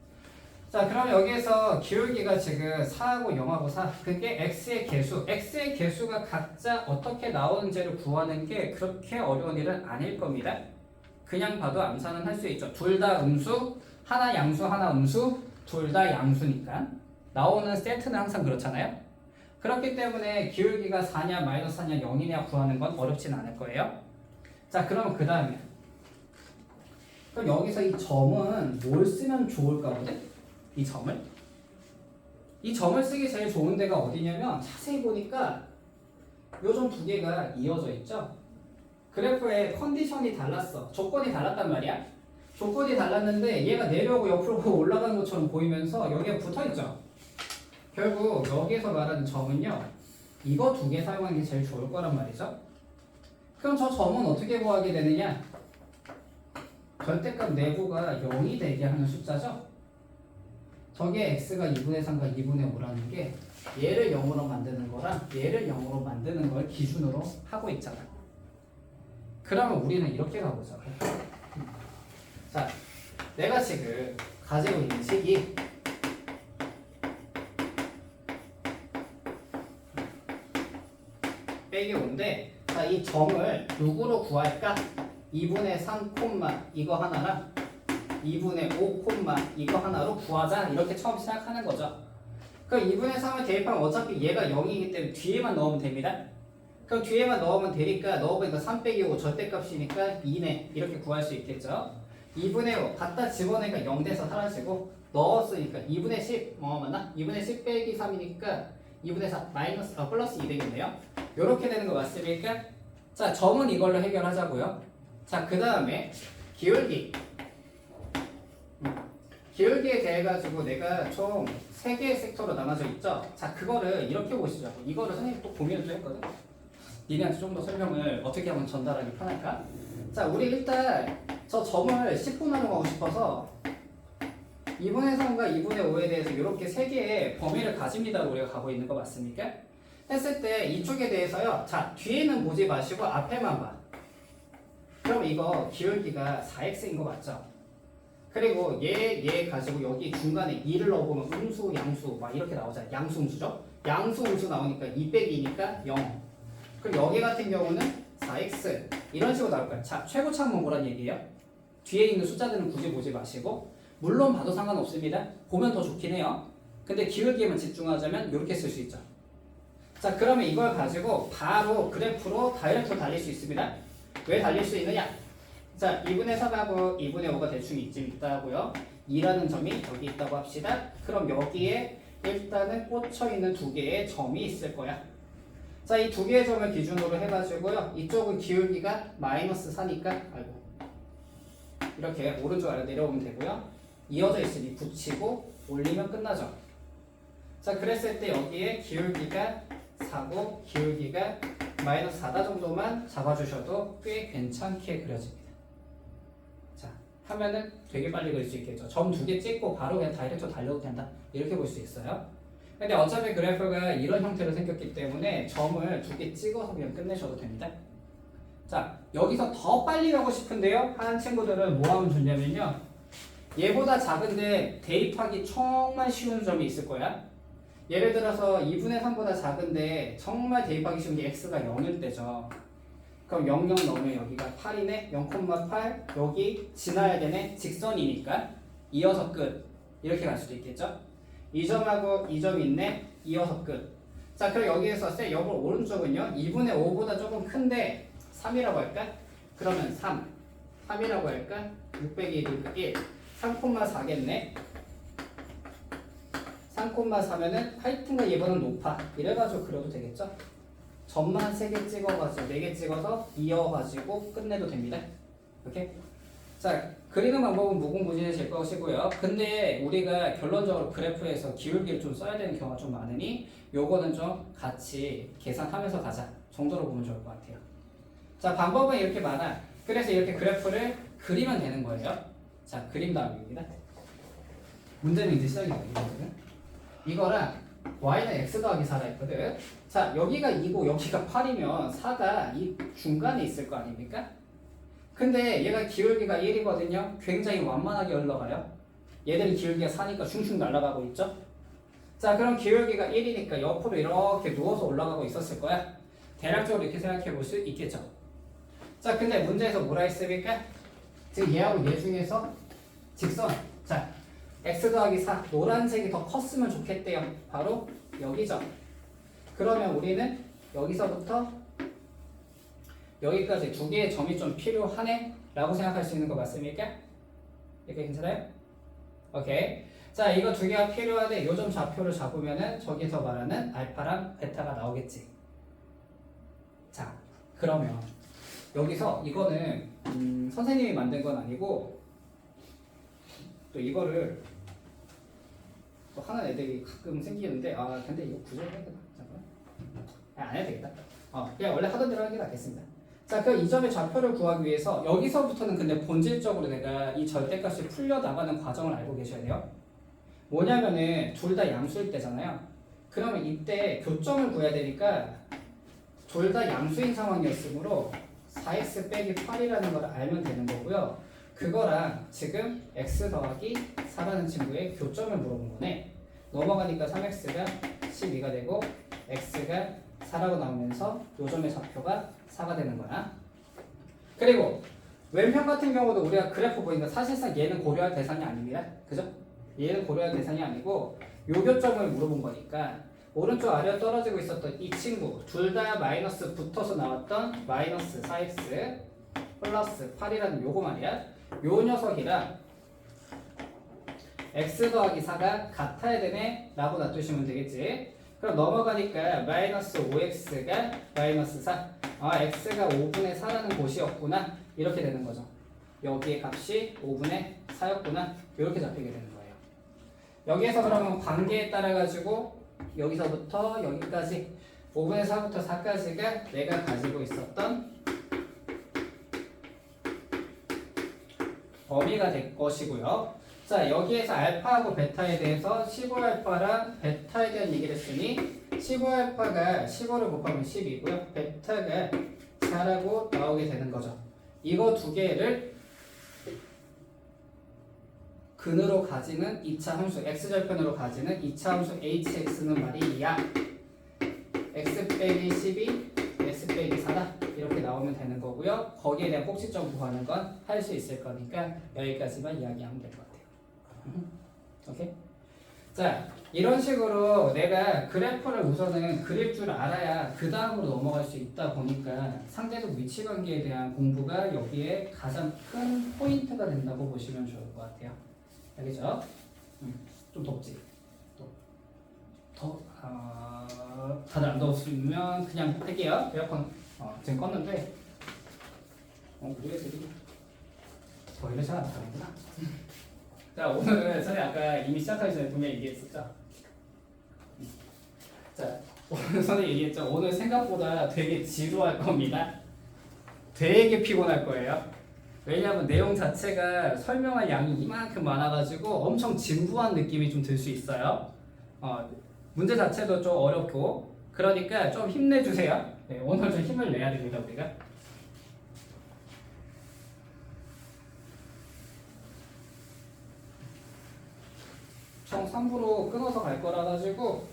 자, 그러면 여기에서 기울기가 지금 4하고 0하고 4. 그게 x의 개수. x의 개수가 각자 어떻게 나오는지를 구하는 게 그렇게 어려운 일은 아닐 겁니다. 그냥 봐도 암산은 할 수 있죠. 둘 다 음수, 하나 양수, 하나 음수, 둘 다 양수니까. 나오는 세트는 항상 그렇잖아요. 그렇기 때문에 기울기가 4냐, 마이너스 4냐, 0이냐 구하는 건 어렵진 않을 거예요. 자, 그러면 그 다음에. 그럼 여기서 이 점은 뭘 쓰면 좋을까 보네? 이 점을? 이 점을 쓰기 제일 좋은 데가 어디냐면 자세히 보니까 요 점 두 개가 이어져 있죠? 그래프의 컨디션이 달랐어. 조건이 달랐단 말이야. 조건이 달랐는데 얘가 내려오고 옆으로 올라가는 것처럼 보이면서 여기에 붙어있죠? 결국 여기에서 말하는 점은요, 이거 두 개 사용하는 게 제일 좋을 거란 말이죠. 그럼 저 점은 어떻게 구하게 되느냐? 절대값 내부가 0이 되게 하는 숫자죠. 저게 x가 2분의 3과 2분의 5라는 게 얘를 0으로 만드는 거랑 얘를 0으로 만드는 걸 기준으로 하고 있잖아. 그러면 우리는 이렇게 가보자. 자, 내가 지금 가지고 있는 식이 빼기 5인데, 자, 이 점을 누구로 구할까? 2분의 3 콤마 이거 하나랑 2분의 5 콤마 이거 하나로 구하자. 이렇게 처음 시작하는 거죠. 그럼 2분의 3을 대입하면 어차피 얘가 0이기 때문에 뒤에만 넣으면 됩니다. 그럼 뒤에만 넣으면 되니까 넣어보니까 3 빼기 5 절대값이니까 2네. 이렇게 구할 수 있겠죠. 2분의 5 갖다 집어내니까 0 돼서 사라지고 넣었으니까 2분의 10 맞나? 2분의 10 빼기 3이니까 2분의 4 마이너스 플러스 2 되겠네요. 요렇게 되는 거 맞습니까? 자, 점은 이걸로 해결하자고요. 자, 그 다음에 기울기. 기울기에 대해 가지고 내가 총 3개의 섹터로 나눠져 있죠. 자, 그거를 이렇게 보시죠. 이거를 선생님이 또 고민을 좀 했거든. 니네한테 좀 더 설명을 어떻게 하면 전달하기 편할까? 자, 우리 일단 저 점을 10분 나누고 싶어서 2분의 3과 2분의 5에 대해서 이렇게 3개의 범위를 가집니다. 우리가 가고 있는 거 맞습니까? 했을 때 이쪽에 대해서요. 자, 뒤에는 보지 마시고 앞에만 봐. 그럼 이거 기울기가 4x인 거 맞죠? 그리고 얘 가지고 여기 중간에 2를 넣어보면 음수, 양수 막 이렇게 나오잖아요. 양수, 음수죠? 양수, 음수 나오니까 2 빼기 2니까 0. 그럼 여기 같은 경우는 4x 이런 식으로 나올 거야. 자, 최고차는 뭐란 얘기예요? 뒤에 있는 숫자들은 굳이 보지 마시고 물론 봐도 상관없습니다. 보면 더 좋긴 해요. 근데 기울기에만 집중하자면 이렇게 쓸 수 있죠. 자, 그러면 이걸 가지고 바로 그래프로 다이렉트로 달릴 수 있습니다. 왜 달릴 수 있느냐? 자, 2분의 3하고 2분의 5가 대충 이쯤 있다고요. 2라는 점이 여기 있다고 합시다. 그럼 여기에 일단은 꽂혀 있는 두 개의 점이 있을 거야. 자, 이 두 개의 점을 기준으로 해가지고요. 이쪽은 기울기가 마이너스 4니까, 아이고. 이렇게 오른쪽 아래 내려오면 되고요. 이어져 있으니 붙이고 올리면 끝나죠. 자, 그랬을 때 여기에 기울기가 4고 기울기가 마이너스 4다 정도만 잡아주셔도 꽤 괜찮게 그려집니다. 자, 하면은 되게 빨리 그릴 수 있겠죠. 점 두 개 찍고 바로 그냥 다이렉트로 달려도 된다. 이렇게 볼 수 있어요. 근데 어차피 그래프가 이런 형태로 생겼기 때문에 점을 두 개 찍어서 그냥 끝내셔도 됩니다. 자, 여기서 더 빨리 가고 싶은데요. 하는 친구들은 뭐 하면 좋냐면요. 얘보다 작은데 대입하기 정말 쉬운 점이 있을 거야. 예를 들어서 2분의 3보다 작은데 정말 대입하기 쉬운 게 x가 0일 때죠. 그럼 0, 0 넣으면 여기가 8이네. 0,8 여기 지나야 되네. 직선이니까 이어서 끝. 이렇게 갈 수도 있겠죠. 이 점하고 이 점이 있네. 이어서 끝. 자, 그럼 여기에서 여기 오른쪽은요. 2분의 5보다 조금 큰데 3이라고 할까? 그러면 3이라고 할까? 6 빼기 1, 3,4겠네. 3,4면은 하이튼과 얘보다는 높아. 이래가지고 그려도 되겠죠? 점만 3개 찍어가지고 4개 찍어서 이어가지고 끝내도 됩니다. 이렇게. 자, 그리는 방법은 무궁무진해질 것이고요. 근데 우리가 결론적으로 그래프에서 기울기를 좀 써야 되는 경우가 좀 많으니 요거는 좀 같이 계산하면서 가자 정도로 보면 좋을 것 같아요. 자, 방법은 이렇게 많아. 그래서 이렇게 그래프를 그리면 되는 거예요. 자, 그림 다음입니다. 문제는 이제 시작이 되거든요. 이거랑 y는 x 더하기 4라 했거든. 자, 여기가 2고 여기가 8이면 4가 이 중간에 있을 거 아닙니까? 근데 얘가 기울기가 1이거든요. 굉장히 완만하게 흘러가요. 얘들은 기울기가 4니까 슝슝 날아가고 있죠. 자, 그럼 기울기가 1이니까 옆으로 이렇게 누워서 올라가고 있었을 거야. 대략적으로 이렇게 생각해 볼 수 있겠죠. 자, 근데 문제에서 뭐라 했습니까? 지금 얘하고 얘 중에서 직선. 자, x 더하기 4 노란색이 더 컸으면 좋겠대요. 바로 여기죠. 그러면 우리는 여기서부터 여기까지 두 개의 점이 좀 필요하네 라고 생각할 수 있는 거 맞습니까? 이렇게 괜찮아요? 오케이. 자, 이거 두 개가 필요하대. 요 점 좌표를 잡으면은 저기서 말하는 알파랑 베타가 나오겠지. 자, 그러면 여기서 이거는 선생님이 만든 건 아니고 또 이거를 또 하는 애들이 가끔 생기는데 근데 이거 구조를 해야 되나? 잠깐만. 안 해도 되겠다. 그냥 원래 하던 대로 하는 게 낫겠습니다. 자, 그럼 이 점의 좌표를 구하기 위해서 여기서부터는 근데 본질적으로 내가 이 절대값이 풀려 나가는 과정을 알고 계셔야 돼요. 뭐냐면은 둘 다 양수일 때잖아요. 그러면 이때 교점을 구해야 되니까 둘 다 양수인 상황이었으므로 4x 빼기 8이라는 걸 알면 되는 거고요. 그거랑 지금 x 더하기 4라는 친구의 교점을 물어본 거네. 넘어가니까 3x가 12가 되고 x가 4라고 나오면서 요 점의 좌표가 4가 되는 거야. 그리고 왼편 같은 경우도 우리가 그래프 보니까 사실상 얘는 고려할 대상이 아닙니다. 그죠? 얘는 고려할 대상이 아니고 요 교점을 물어본 거니까 오른쪽 아래로 떨어지고 있었던 이 친구 둘 다 마이너스 붙어서 나왔던 마이너스 4x 플러스 8이라는 요거 말이야. 요 녀석이랑 x 더하기 4가 같아야 되네 라고 놔두시면 되겠지. 그럼 넘어가니까 마이너스 5x가 마이너스 4 x가 5분의 4라는 곳이었구나 이렇게 되는 거죠. 여기의 값이 5분의 4였구나 이렇게 잡히게 되는 거예요. 여기에서 그러면 관계에 따라 가지고 여기서부터 여기까지 5분의 4부터 4까지가 내가 가지고 있었던 범위가 될 것이고요. 자, 여기에서 알파하고 베타에 대해서 15알파랑 베타에 대한 얘기를 했으니 15알파가 15를 곱하면 10이고요. 베타가 4라고 나오게 되는 거죠. 이거 두 개를 근으로 가지는 2차 함수 x절편으로 가지는 2차 함수 hx는 말이야. x 빼기 12 s 빼기 4다 이렇게 나오면 되는 거고요. 거기에 대한 꼭지점 구하는 건 할 수 있을 거니까 여기까지만 이야기하면 될 것 같아요. 오케이? 자, 이런 식으로 내가 그래프를 우선은 그릴 줄 알아야 그 다음으로 넘어갈 수 있다 보니까 상대적 위치 관계에 대한 공부가 여기에 가장 큰 포인트가 된다고 보시면 좋을 것 같아요. 알겠죠? 좀 덥지? 다들 안 더웠으면 그냥 할게요. 에어컨 지금 껐는데 우리 애들이 더위를 잘 안 타는구나. 자, 오늘은 선생님 아까 이미 시작하기 전에 분명히 얘기했었죠. 자, 오늘 선생님 얘기했죠. 오늘 생각보다 되게 지루할 겁니다. 되게 피곤할 거예요. 왜냐하면 내용 자체가 설명할 양이 이만큼 많아가지고 엄청 진부한 느낌이 좀 들 수 있어요. 문제 자체도 좀 어렵고 그러니까 좀 힘내주세요. 네, 오늘 좀 힘을 내야 됩니다 우리가. 총 3부로 끊어서 갈 거라 가지고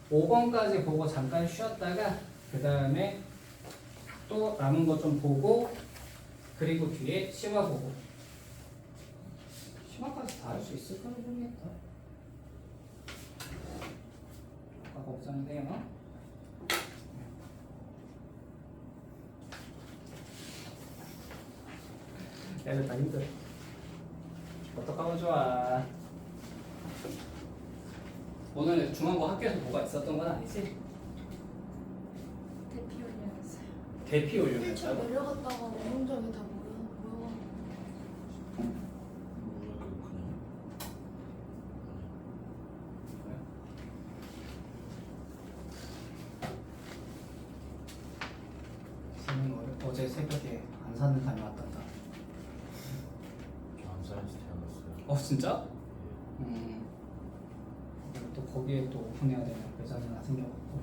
5번까지 보고 잠깐 쉬었다가 그 다음에 또 남은 거 좀 보고 그리고 뒤에 심화 보고 심화까지 다 할 수 있을까 모르겠다. 아까 걱정돼요. 애들 다 힘들어. 어떡하면 좋아. 오늘 중앙고 학교에서 뭐가 있었던 건 아니지? 대피 훈련했어요. 대피 1층 훈련이었다고? 내려갔다가 운동장에 다 모여. 어제 새벽에 안산을 다녀왔단다. 안산에서 태어났어요. 진짜? 또 거기에 또 오픈해야 되는 매장이 하나 생겨갖고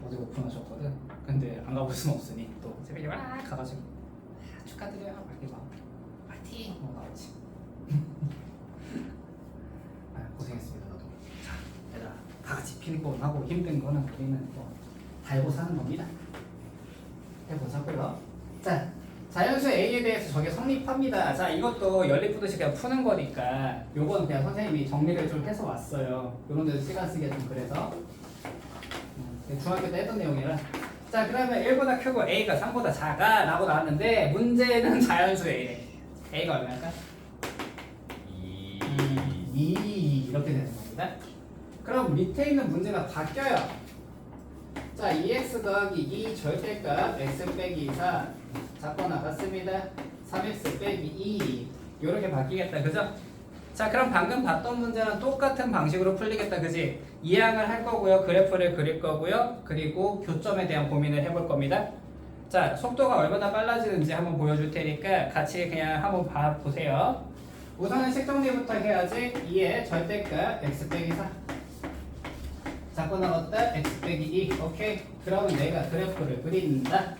어제 오픈하셨거든. 근데 안 가볼 수는 없으니 또 새벽에 막 가가지고 축하드려요 막 이렇게 막 파이팅 나왔지. 고생했습니다 나도. 자, 얘들아 다 같이 피곤하고 힘든 거는 우리는 또 달고 사는 겁니다. 해보자고요. 자, 자연수 A에 대해서 저게 성립합니다. 자, 이것도 연립푸듯이 그냥 푸는 거니까 요건 그냥 선생님이 정리를 좀 해서 왔어요. 요런 데서 시간 쓰기가 좀 그래서 중학교 때 했던 내용이라. 자, 그러면 1보다 크고 A가 3보다 작아 라고 나왔는데 문제는 자연수 A래. A가 얼마일까? 2 이렇게 되는 겁니다. 그럼 밑에 있는 문제가 바뀌어요. 자, 2x 더하기 2 절대값 x 빼기 4 작거나 같습니다. 3x 빼기 2 이렇게 바뀌겠다, 그죠? 자, 그럼 방금 봤던 문제는 똑같은 방식으로 풀리겠다, 그지? 이항을 할 거고요, 그래프를 그릴 거고요, 그리고 교점에 대한 고민을 해볼 겁니다. 자, 속도가 얼마나 빨라지는지 한번 보여줄 테니까 같이 그냥 한번 봐보세요. 우선은 식정리부터 해야지. 2의 절대값 x 빼기 4 작거나 같다 x 빼기 2. 오케이. 그러면 내가 그래프를 그린다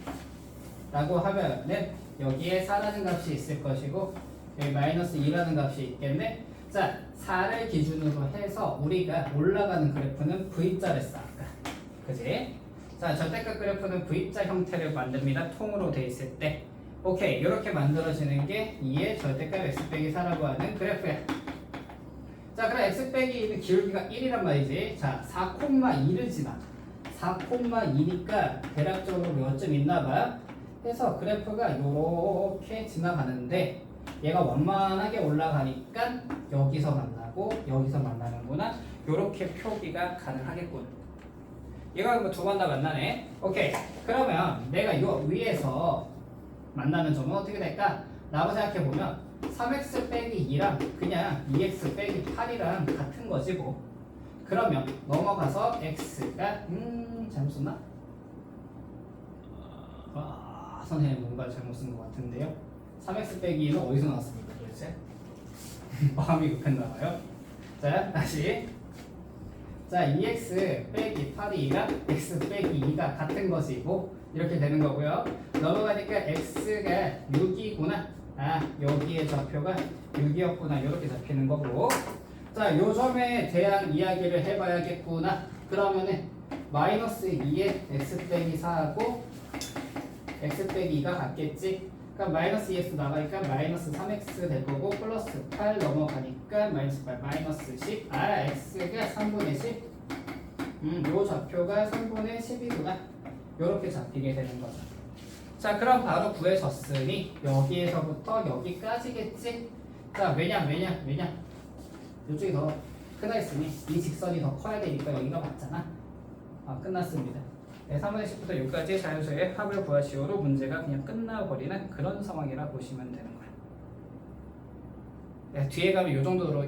라고 하면은 여기에 4라는 값이 있을 것이고 여기 마이너스 2라는 값이 있겠네. 자, 4를 기준으로 해서 우리가 올라가는 그래프는 V자를 쌓을까, 그지? 자, 절대값 그래프는 V자 형태를 만듭니다. 통으로 돼 있을 때. 오케이. 이렇게 만들어지는 게 2의 절대값 x 빼기 4라고 하는 그래프야. 자, 그럼 x 빼기 2는 기울기가 1이란 말이지. 자, 4,2를 지나. 4,2니까 대략적으로 몇 점 있나봐. 해서 그래프가 이렇게 지나가는데 얘가 완만하게 올라가니까 여기서 만나고 여기서 만나는구나. 이렇게 표기가 가능하겠군. 얘가 뭐 두 번 다 만나네. 오케이. 그러면 내가 이 위에서 만나는 점은 어떻게 될까? 라고 생각해보면 3x 빼기 2랑 그냥 2x 빼기 8이랑 같은 거지 뭐. 그러면 넘어가서 x가 잘못 썼나? 선생님 뭔가 잘못 쓴 것 같은데요. 3x 빼기 2는 어디서 나왔습니까 도대체? 마음이 급했나봐요. 자, 다시. 자, 2x 빼기 8이랑 x 빼기 2가 같은 것이고 이렇게 되는 거고요. 넘어가니까 x가 6이구나. 여기에 좌표가 6이었구나. 이렇게 잡히는 거고. 자, 요 점에 대한 이야기를 해봐야겠구나. 그러면은 마이너스 2에 x 빼기 4하고 x 빼기 2가 같겠지. 그러니까 마이너스 2x 나가니까 마이너스 3x 될 거고 플러스 8 넘어가니까 마이너스 8 마이너스 10 x가 3분의 10 요 좌표가 3분의 10이구나 요렇게 잡히게 되는 거죠. 자 그럼 바로 구해졌으니 여기에서부터 여기까지겠지. 자 왜냐 이쪽이 더 크다 했으니 이 직선이 더 커야 되니까 여기가 맞잖아. 끝났습니다. 네, 3분의 10부터 6까지 자연수의 합을 구하시오로 문제가 그냥 끝나버리는 그런 상황이라 보시면 되는 거야. 네, 뒤에 가면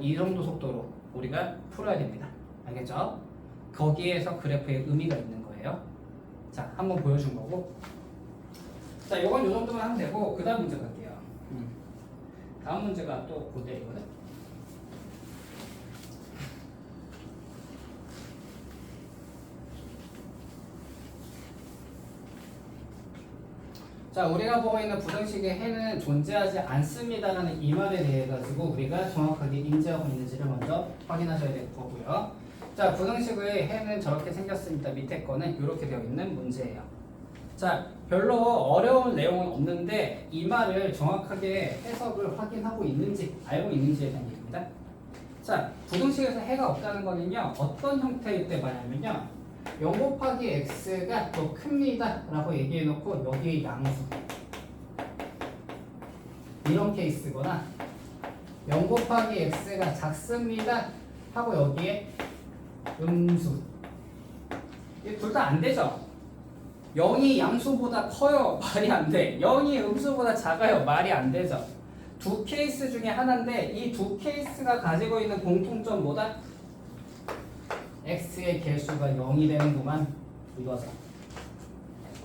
이 정도 속도로 우리가 풀어야 됩니다. 알겠죠? 거기에서 그래프의 의미가 있는 거예요. 자, 한번 보여준 거고. 자, 요건 요 정도만 하면 되고 그 다음 문제 갈게요. 다음 문제가 또 고대이거든. 자, 우리가 보고 있는 부등식의 해는 존재하지 않습니다라는 이 말에 대해 가지고 우리가 정확하게 인지하고 있는지를 먼저 확인하셔야 될 거고요. 자, 부등식의 해는 저렇게 생겼습니다. 밑에 거는 이렇게 되어 있는 문제예요. 자, 별로 어려운 내용은 없는데 이 말을 정확하게 해석을 확인하고 있는지 알고 있는지에 대한 얘기입니다. 자, 부등식에서 해가 없다는 거는요. 어떤 형태일 때 말하면요. 0 곱하기 x가 더 큽니다 라고 얘기해 놓고 여기에 양수 이런 케이스거나 0 곱하기 x가 작습니다 하고 여기에 음수 둘 다 안 되죠. 0이 양수보다 커요 말이 안 돼. 0이 음수보다 작아요 말이 안 되죠. 두 케이스 중에 하나인데 이 두 케이스가 가지고 있는 공통점 뭐다? x의 개수가 0이 되는구만 이거죠.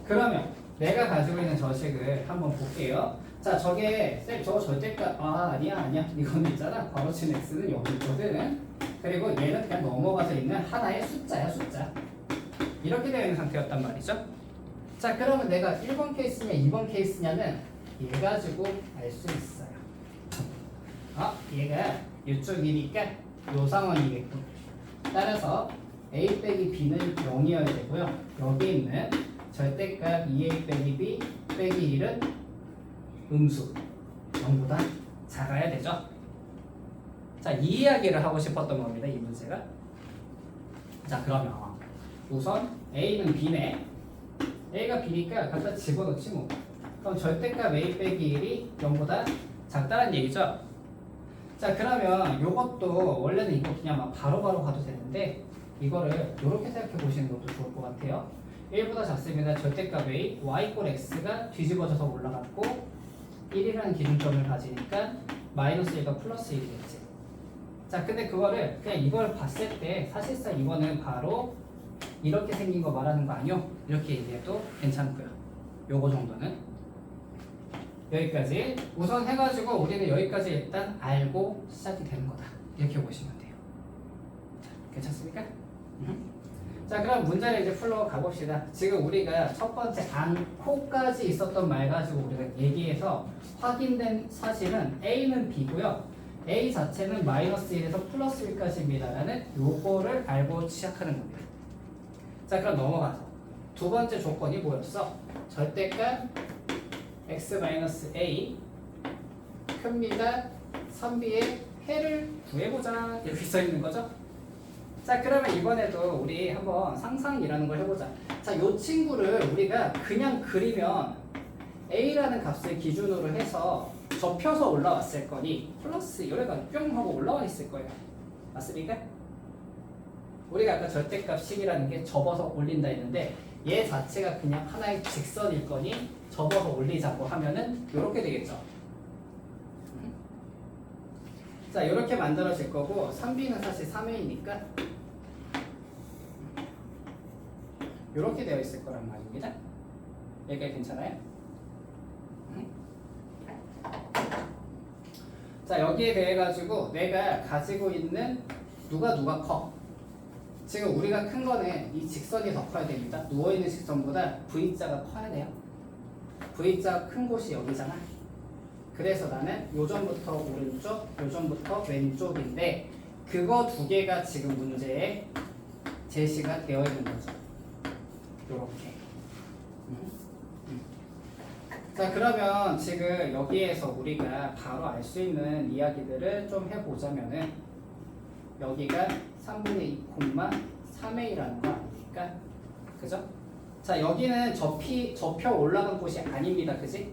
그러면 내가 가지고 있는 저식을 한번 볼게요. 자, 저게 쌤 저거 절대값 아니야 이거는 있잖아. 괄호친 x는 여기 있거든. 그리고 얘는 그냥 넘어가서 있는 하나의 숫자야 숫자. 이렇게 되어 있는 상태였단 말이죠. 자, 그러면 내가 1번 케이스냐 2번 케이스냐는 얘 가지고 알 수 있어요. 얘가 이쪽이니까 요 상황이겠군. 따라서 a 빼기 b는 0이어야 되고요. 여기 있는 절대값 2a 빼기 b 빼기 1은 음수 0보다 작아야 되죠. 자, 이 이야기를 하고 싶었던 겁니다. 이 문제가. 자, 그러면 우선 a는 b네. a가 b니까 갖다 집어넣지 뭐. 그럼 절대값 a 빼기 1이 0보다 작다는 얘기죠. 자, 그러면 요것도 원래는 이거 그냥 막 바로바로 가도 되는데 이거를 이렇게 생각해 보시는 것도 좋을 것 같아요. 1보다 작습니다. 절대값 a, y 꼴 x가 뒤집어져서 올라갔고 1이라는 기준점을 가지니까 마이너스 1과 플러스 1이겠지. 자, 근데 그거를 그냥 이걸 봤을 때 사실상 이거는 바로 이렇게 생긴 거 말하는 거 아니요? 이렇게 얘기해도 괜찮고요. 요거 정도는 여기까지 우선 해가지고 우리는 여기까지 일단 알고 시작이 되는 거다 이렇게 보시면 돼요. 자, 괜찮습니까? 자, 그럼 문제를 이제 풀러 가봅시다. 지금 우리가 첫 번째 않고까지 있었던 말 가지고 우리가 얘기해서 확인된 사실은 A는 B고요. A 자체는 마이너스 1에서 플러스 1까지입니다 라는 요거를 알고 시작하는 겁니다. 자, 그럼 넘어가서 두 번째 조건이 뭐였어? 절대값 x-a 큽니다. 3b의 해를 구해보자 이렇게 써있는 거죠. 자, 그러면 이번에도 우리 한번 상상이라는 걸 해보자. 자, 요 친구를 우리가 그냥 그리면 a라는 값을 기준으로 해서 접혀서 올라왔을 거니 플러스 요래가 뿅 하고 올라와 있을 거예요. 맞습니까? 우리가 아까 절대값식이라는 게 접어서 올린다 했는데 얘 자체가 그냥 하나의 직선일 거니 접어서 올리자고 하면은 이렇게 되겠죠. 자, 이렇게 만들어질 거고 3b는 사실 3a니까 이렇게 되어 있을 거란 말입니다. 여기가 괜찮아요? 자, 여기에 대해 가지고 내가 가지고 있는 누가 커? 지금 우리가 큰 거는 이 직선이 더 커야 됩니다. 누워있는 직선보다 V자가 커야 돼요. V자가 큰 곳이 여기잖아. 그래서 나는 요점부터 오른쪽, 요점부터 왼쪽인데 그거 두 개가 지금 문제에 제시가 되어 있는 거죠. 요렇게. 자 그러면 지금 여기에서 우리가 바로 알 수 있는 이야기들을 좀 해보자면은 여기가 3분의 2, 3a라는 거 아닙니까? 그죠? 자 여기는 접혀 올라간 곳이 아닙니다. 그지?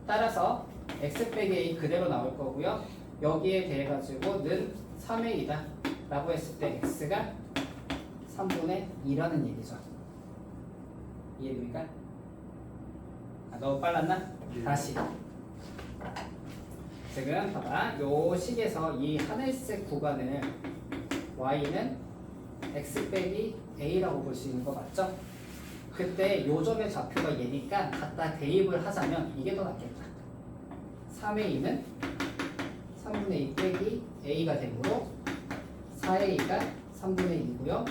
따라서 x 빼기 a 그대로 나올 거고요. 여기에 대해 가지고는 3a이다 라고 했을 때 x가 3분의 2라는 얘기죠. 이해됩니까? 너무 빨랐나? 예. 다시 지금 봐봐 요 식에서 이 하늘색 구간을 y는 x 빼기 a라고 볼 수 있는 거 맞죠? 그때 요 점의 좌표가 얘니까 갖다 대입을 하자면 이게 더 낫겠다. 3a는 3분의 2 빼기 a가 되므로 4a가 3분의 2고요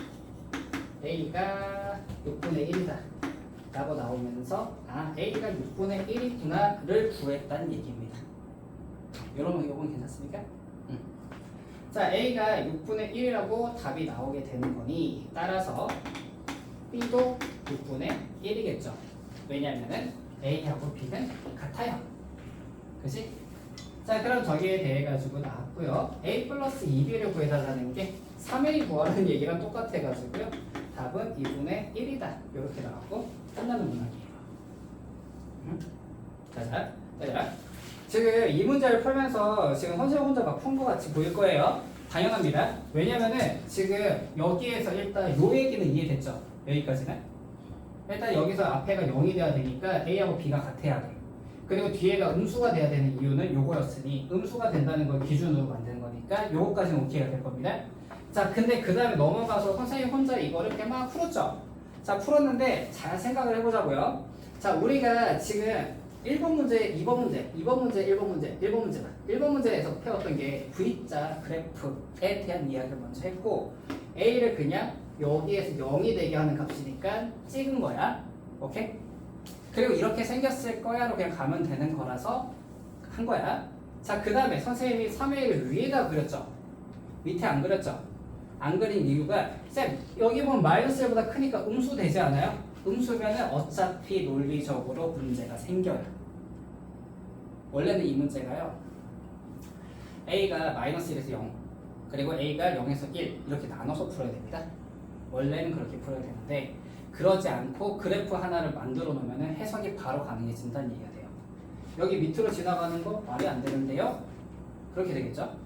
a가 6분의 1이다 라고 나오면서 아 a가 6분의 1이구나를 구했다는 얘기입니다. 여러분 이건 괜찮습니까? 자 a가 6분의 1이라고 답이 나오게 되는 거니 따라서 b도 6분의 1이겠죠. 왜냐하면은 a하고 b는 같아요. 그치? 자 그럼 저기에 대해 가지고 나왔고요. a 플러스 2b를 구해달라는 게 3a 구하라는 얘기랑 똑같아 가지고요. 답은 2분의 1이다 이렇게 나왔고 끝나는 문항이에요. 자, 지금 이 문제를 풀면서 지금 선생님 혼자 막 푼 것 같이 보일 거예요. 당연합니다. 왜냐면은 지금 여기에서 일단 요 얘기는 이해됐죠? 여기까지는. 일단 여기서 앞에가 0이 돼야 되니까 A하고 B가 같아야 돼. 그리고 뒤에가 음수가 돼야 되는 이유는 요거였으니 음수가 된다는 걸 기준으로 만든 거니까 요거까지는 오케이가 될 겁니다. 자, 근데 그 다음에 넘어가서 선생님 혼자 이거를 그냥 막 풀었죠? 자, 풀었는데 잘 생각을 해보자고요. 자, 우리가 지금 1번 문제, 2번 문제, 2번 문제, 1번 문제, 1번 문제다. 1번 문제에서 배웠던 게 V자 그래프에 대한 이야기를 먼저 했고 A를 그냥 여기에서 0이 되게 하는 값이니까 찍은 거야. 오케이? 그리고 이렇게 생겼을 거야로 그냥 가면 되는 거라서 한 거야. 자, 그 다음에 선생님이 3A를 위에다 그렸죠? 밑에 안 그렸죠? 안 그린 이유가 쌤 여기 보면 마이너스 1보다 크니까 음수 되지 않아요? 음수면은 어차피 논리적으로 문제가 생겨요. 원래는 이 문제가요. A가 마이너스 1에서 0 그리고 A가 0에서 1 이렇게 나눠서 풀어야 됩니다. 원래는 그렇게 풀어야 되는데 그러지 않고 그래프 하나를 만들어 놓으면 해석이 바로 가능해진다는 얘기가 돼요. 여기 밑으로 지나가는 거 말이 안 되는데요. 그렇게 되겠죠?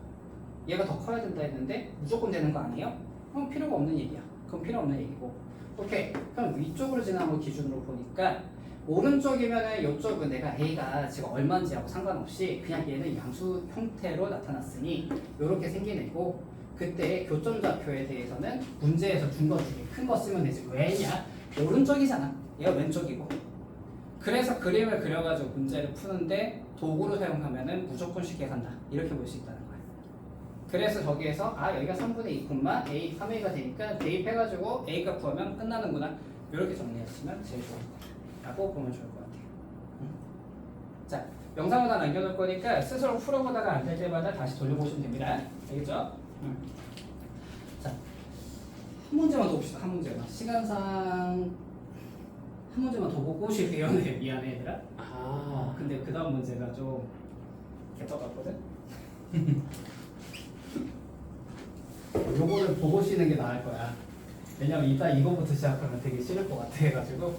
얘가 더 커야 된다 했는데 무조건 되는 거 아니에요? 그럼 필요가 없는 얘기야. 그럼 필요 없는 얘기고. 오케이. 그럼 위쪽으로 지나간 거 기준으로 보니까 오른쪽이면은 이쪽은 내가 A가 지금 얼마인지하고 상관없이 그냥 얘는 양수 형태로 나타났으니 이렇게 생긴 애고 그때 교점 좌표에 대해서는 문제에서 준 거 중에 큰 거 쓰면 되지. 왜냐? 오른쪽이잖아. 얘가 왼쪽이고. 그래서 그림을 그려가지고 문제를 푸는데 도구를 사용하면은 무조건 쉽게 간다. 이렇게 볼 수 있다는 거야. 그래서 저기에서 아 여기가 3분의 2, A 3A가 되니까 대입해가지고 A가 구하면 끝나는구나. 이렇게 정리하시면 제일 좋을 거야. 라고 보면 좋을 것 같아요. 자, 영상을 다 남겨놓을 거니까 스스로 풀어보다가 안 될 때마다 다시 돌려보시면 됩니다. 알겠죠? 자, 한 문제만 더 봅시다. 한 문제만. 시간상 한 문제만 더 보고 오실게요. 네, 미안해 얘들아. 근데 그 다음 문제가 좀 개떡 같거든? 요거를 보고 쉬는 게 나을 거야. 왜냐면 이따 이거부터 시작하면 되게 싫을 것 같아 해가지고.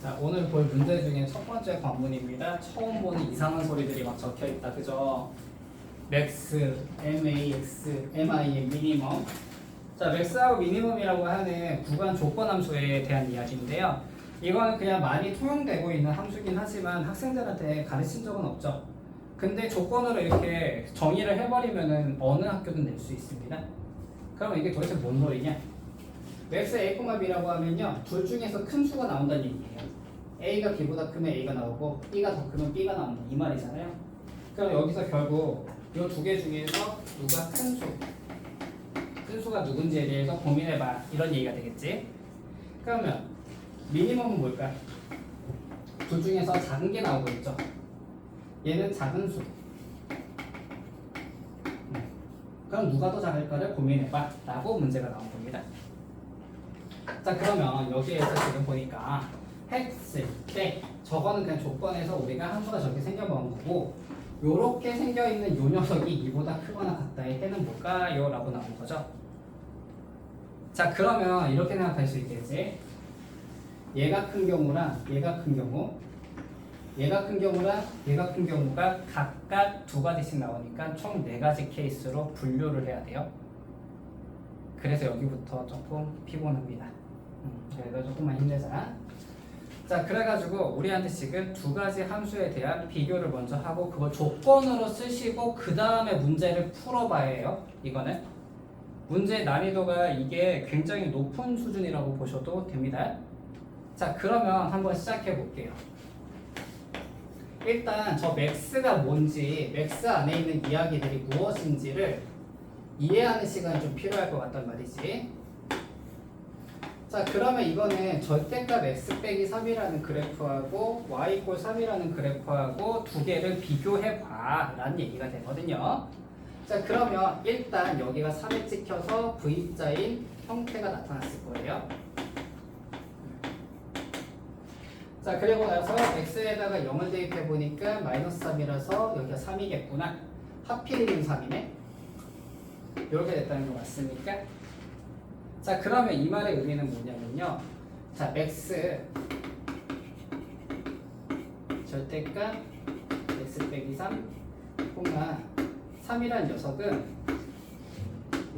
자, 오늘 볼 문제 중에 첫 번째 관문입니다. 처음 보는 이상한 소리들이 막 적혀 있다. 그죠? 맥스, max, mi의 미니멈. 자, 맥스하고 미니멈이라고 하는 구간 조건 함수에 대한 이야기인데요. 이거는 그냥 많이 통용되고 있는 함수긴 하지만 학생들한테 가르친 적은 없죠. 근데 조건으로 이렇게 정의를 해버리면은 어느 학교든 낼 수 있습니다. 그러면 이게 도대체 뭔 소리냐? 맥스 a, b라고 하면요. 둘 중에서 큰 수가 나온다는 얘기예요. a가 b보다 크면 a가 나오고 b가 더 크면 b가 나온다. 이 말이잖아요. 그럼 여기서 결국 이 두 개 중에서 누가 큰 수? 큰 수가 누군지에 대해서 고민해봐. 이런 얘기가 되겠지. 그러면 미니멈은 뭘까? 둘 중에서 작은 게 나오고 있죠. 얘는 작은 수. 그럼 누가 더 작을까를 고민해봐 라고 문제가 나온 겁니다. 자 그러면 여기에서 지금 보니까 했을 때 저거는 그냥 조건에서 우리가 함수가 저렇게 생겨본 거고 요렇게 생겨있는 요 녀석이 이보다 크거나 같다의 해는 뭘까요? 라고 나온 거죠. 자 그러면 이렇게 생각할 수 있겠지. 얘가 큰 경우랑 얘가 큰 경우, 얘가 큰 경우랑 얘가 큰 경우가 각각 두 가지씩 나오니까 총 네 가지 케이스로 분류를 해야 돼요. 그래서 여기부터 조금 피곤합니다. 그래도 조금만 힘내자. 자 그래가지고 우리한테 지금 두 가지 함수에 대한 비교를 먼저 하고 그걸 조건으로 쓰시고 그 다음에 문제를 풀어봐야 해요. 이거는 문제 난이도가 이게 굉장히 높은 수준이라고 보셔도 됩니다. 자 그러면 한번 시작해 볼게요. 일단 저 맥스가 뭔지, 맥스 안에 있는 이야기들이 무엇인지를 이해하는 시간이 좀 필요할 것 같단 말이지. 자 그러면 이거는 절대값 x 빼기 3이라는 그래프하고 y = 3이라는 그래프하고 두 개를 비교해 봐 라는 얘기가 되거든요. 자 그러면 일단 여기가 3에 찍혀서 V자인 형태가 나타났을 거예요. 자 그리고 나서 x에다가 0을 대입해 보니까 -3이라서 여기가 3이겠구나. 하필이면 3이네. 이렇게 됐다는 거 맞습니까? 자 그러면 이 말의 의미는 뭐냐면요. 자 맥스 절대값 x 빼기 3 3이라는 녀석은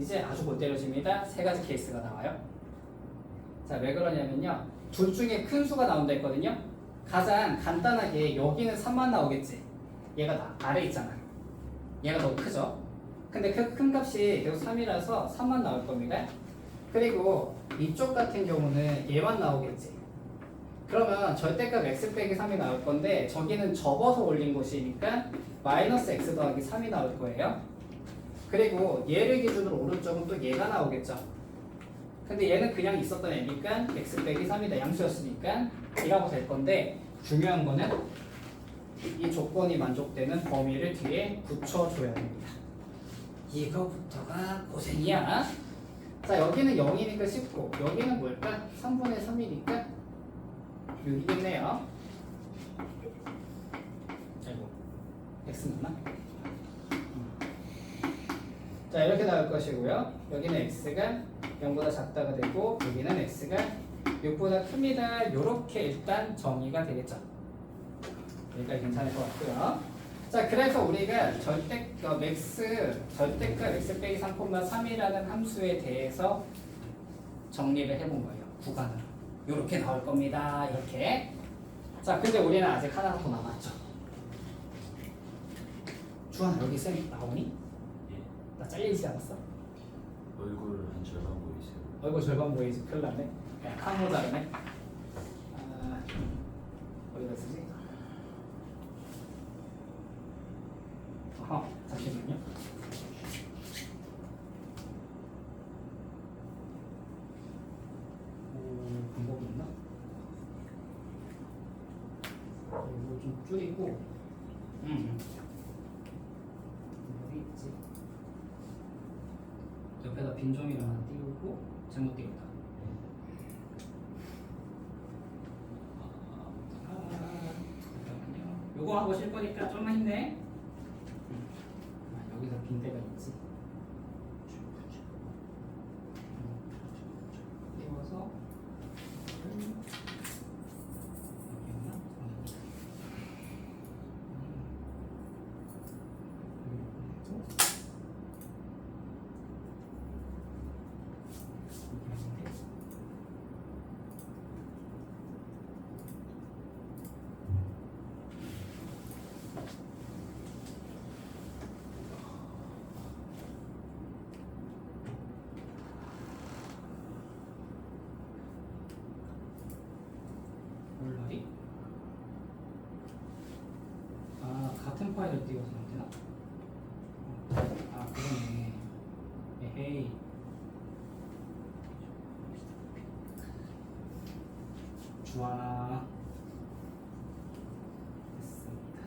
이제 아주 못 때려집니다. 세 가지 케이스가 나와요. 자 왜 그러냐면요. 둘 중에 큰 수가 나온다 했거든요. 가장 간단하게 여기는 3만 나오겠지. 얘가 아래 있잖아. 얘가 더 크죠. 근데 그 큰 값이 계속 3이라서 3만 나올 겁니다. 그리고 이쪽 같은 경우는 얘만 나오겠지. 그러면 절대값 x 빼기 3이 나올 건데 저기는 접어서 올린 곳이니까 -x 더하기 3이 나올 거예요. 그리고 얘를 기준으로 오른쪽은 또 얘가 나오겠죠. 근데 얘는 그냥 있었던 애니까 x 빼기 3이다 양수였으니까 이라고 될 건데 중요한 거는 이 조건이 만족되는 범위를 뒤에 붙여줘야 됩니다. 이거부터가 고생이야. 자 여기는 0이니까 쉽고 여기는 뭘까? 3분의 3이니까 6이겠네요. 아이고 x 맞나? 자 이렇게 나올 것이고요. 여기는 x가 0보다 작다가 되고 여기는 x가 6보다 큽니다. 이렇게 일단 정의가 되겠죠. 여기까지 괜찮을 것 같고요. 자 그래서 우리가 절대값 x 빼기 3,3이라는 함수에 대해서 정리를 해본 거예요. 구간으로 이렇게 나올 겁니다. 이렇게. 자 근데 우리는 아직 하나가 더 남았죠. 주환아 여기 쌤 나오니? 예. 나 잘리지 않았어? 얼굴 한 절반 보이세요? 얼굴 절반 보이지? 큰일 났네. 야 칸 모자르네. 어디다 쓰지? 잠시만요. 방법이 있나? 이거 좀 줄이고. 어디 있지? 옆에다 빈종이를 하나 띄우고 잘못 띄웠다. 잠깐만요. 요거 하고 쉴 거니까 좀만 힘내. 여기서 빈대가 있지. 띄워서 여기 있나? 물놀이? 같은 파일을 띄워서 안 되나? 그러네. 에헤이. 주하나. 됐습니다.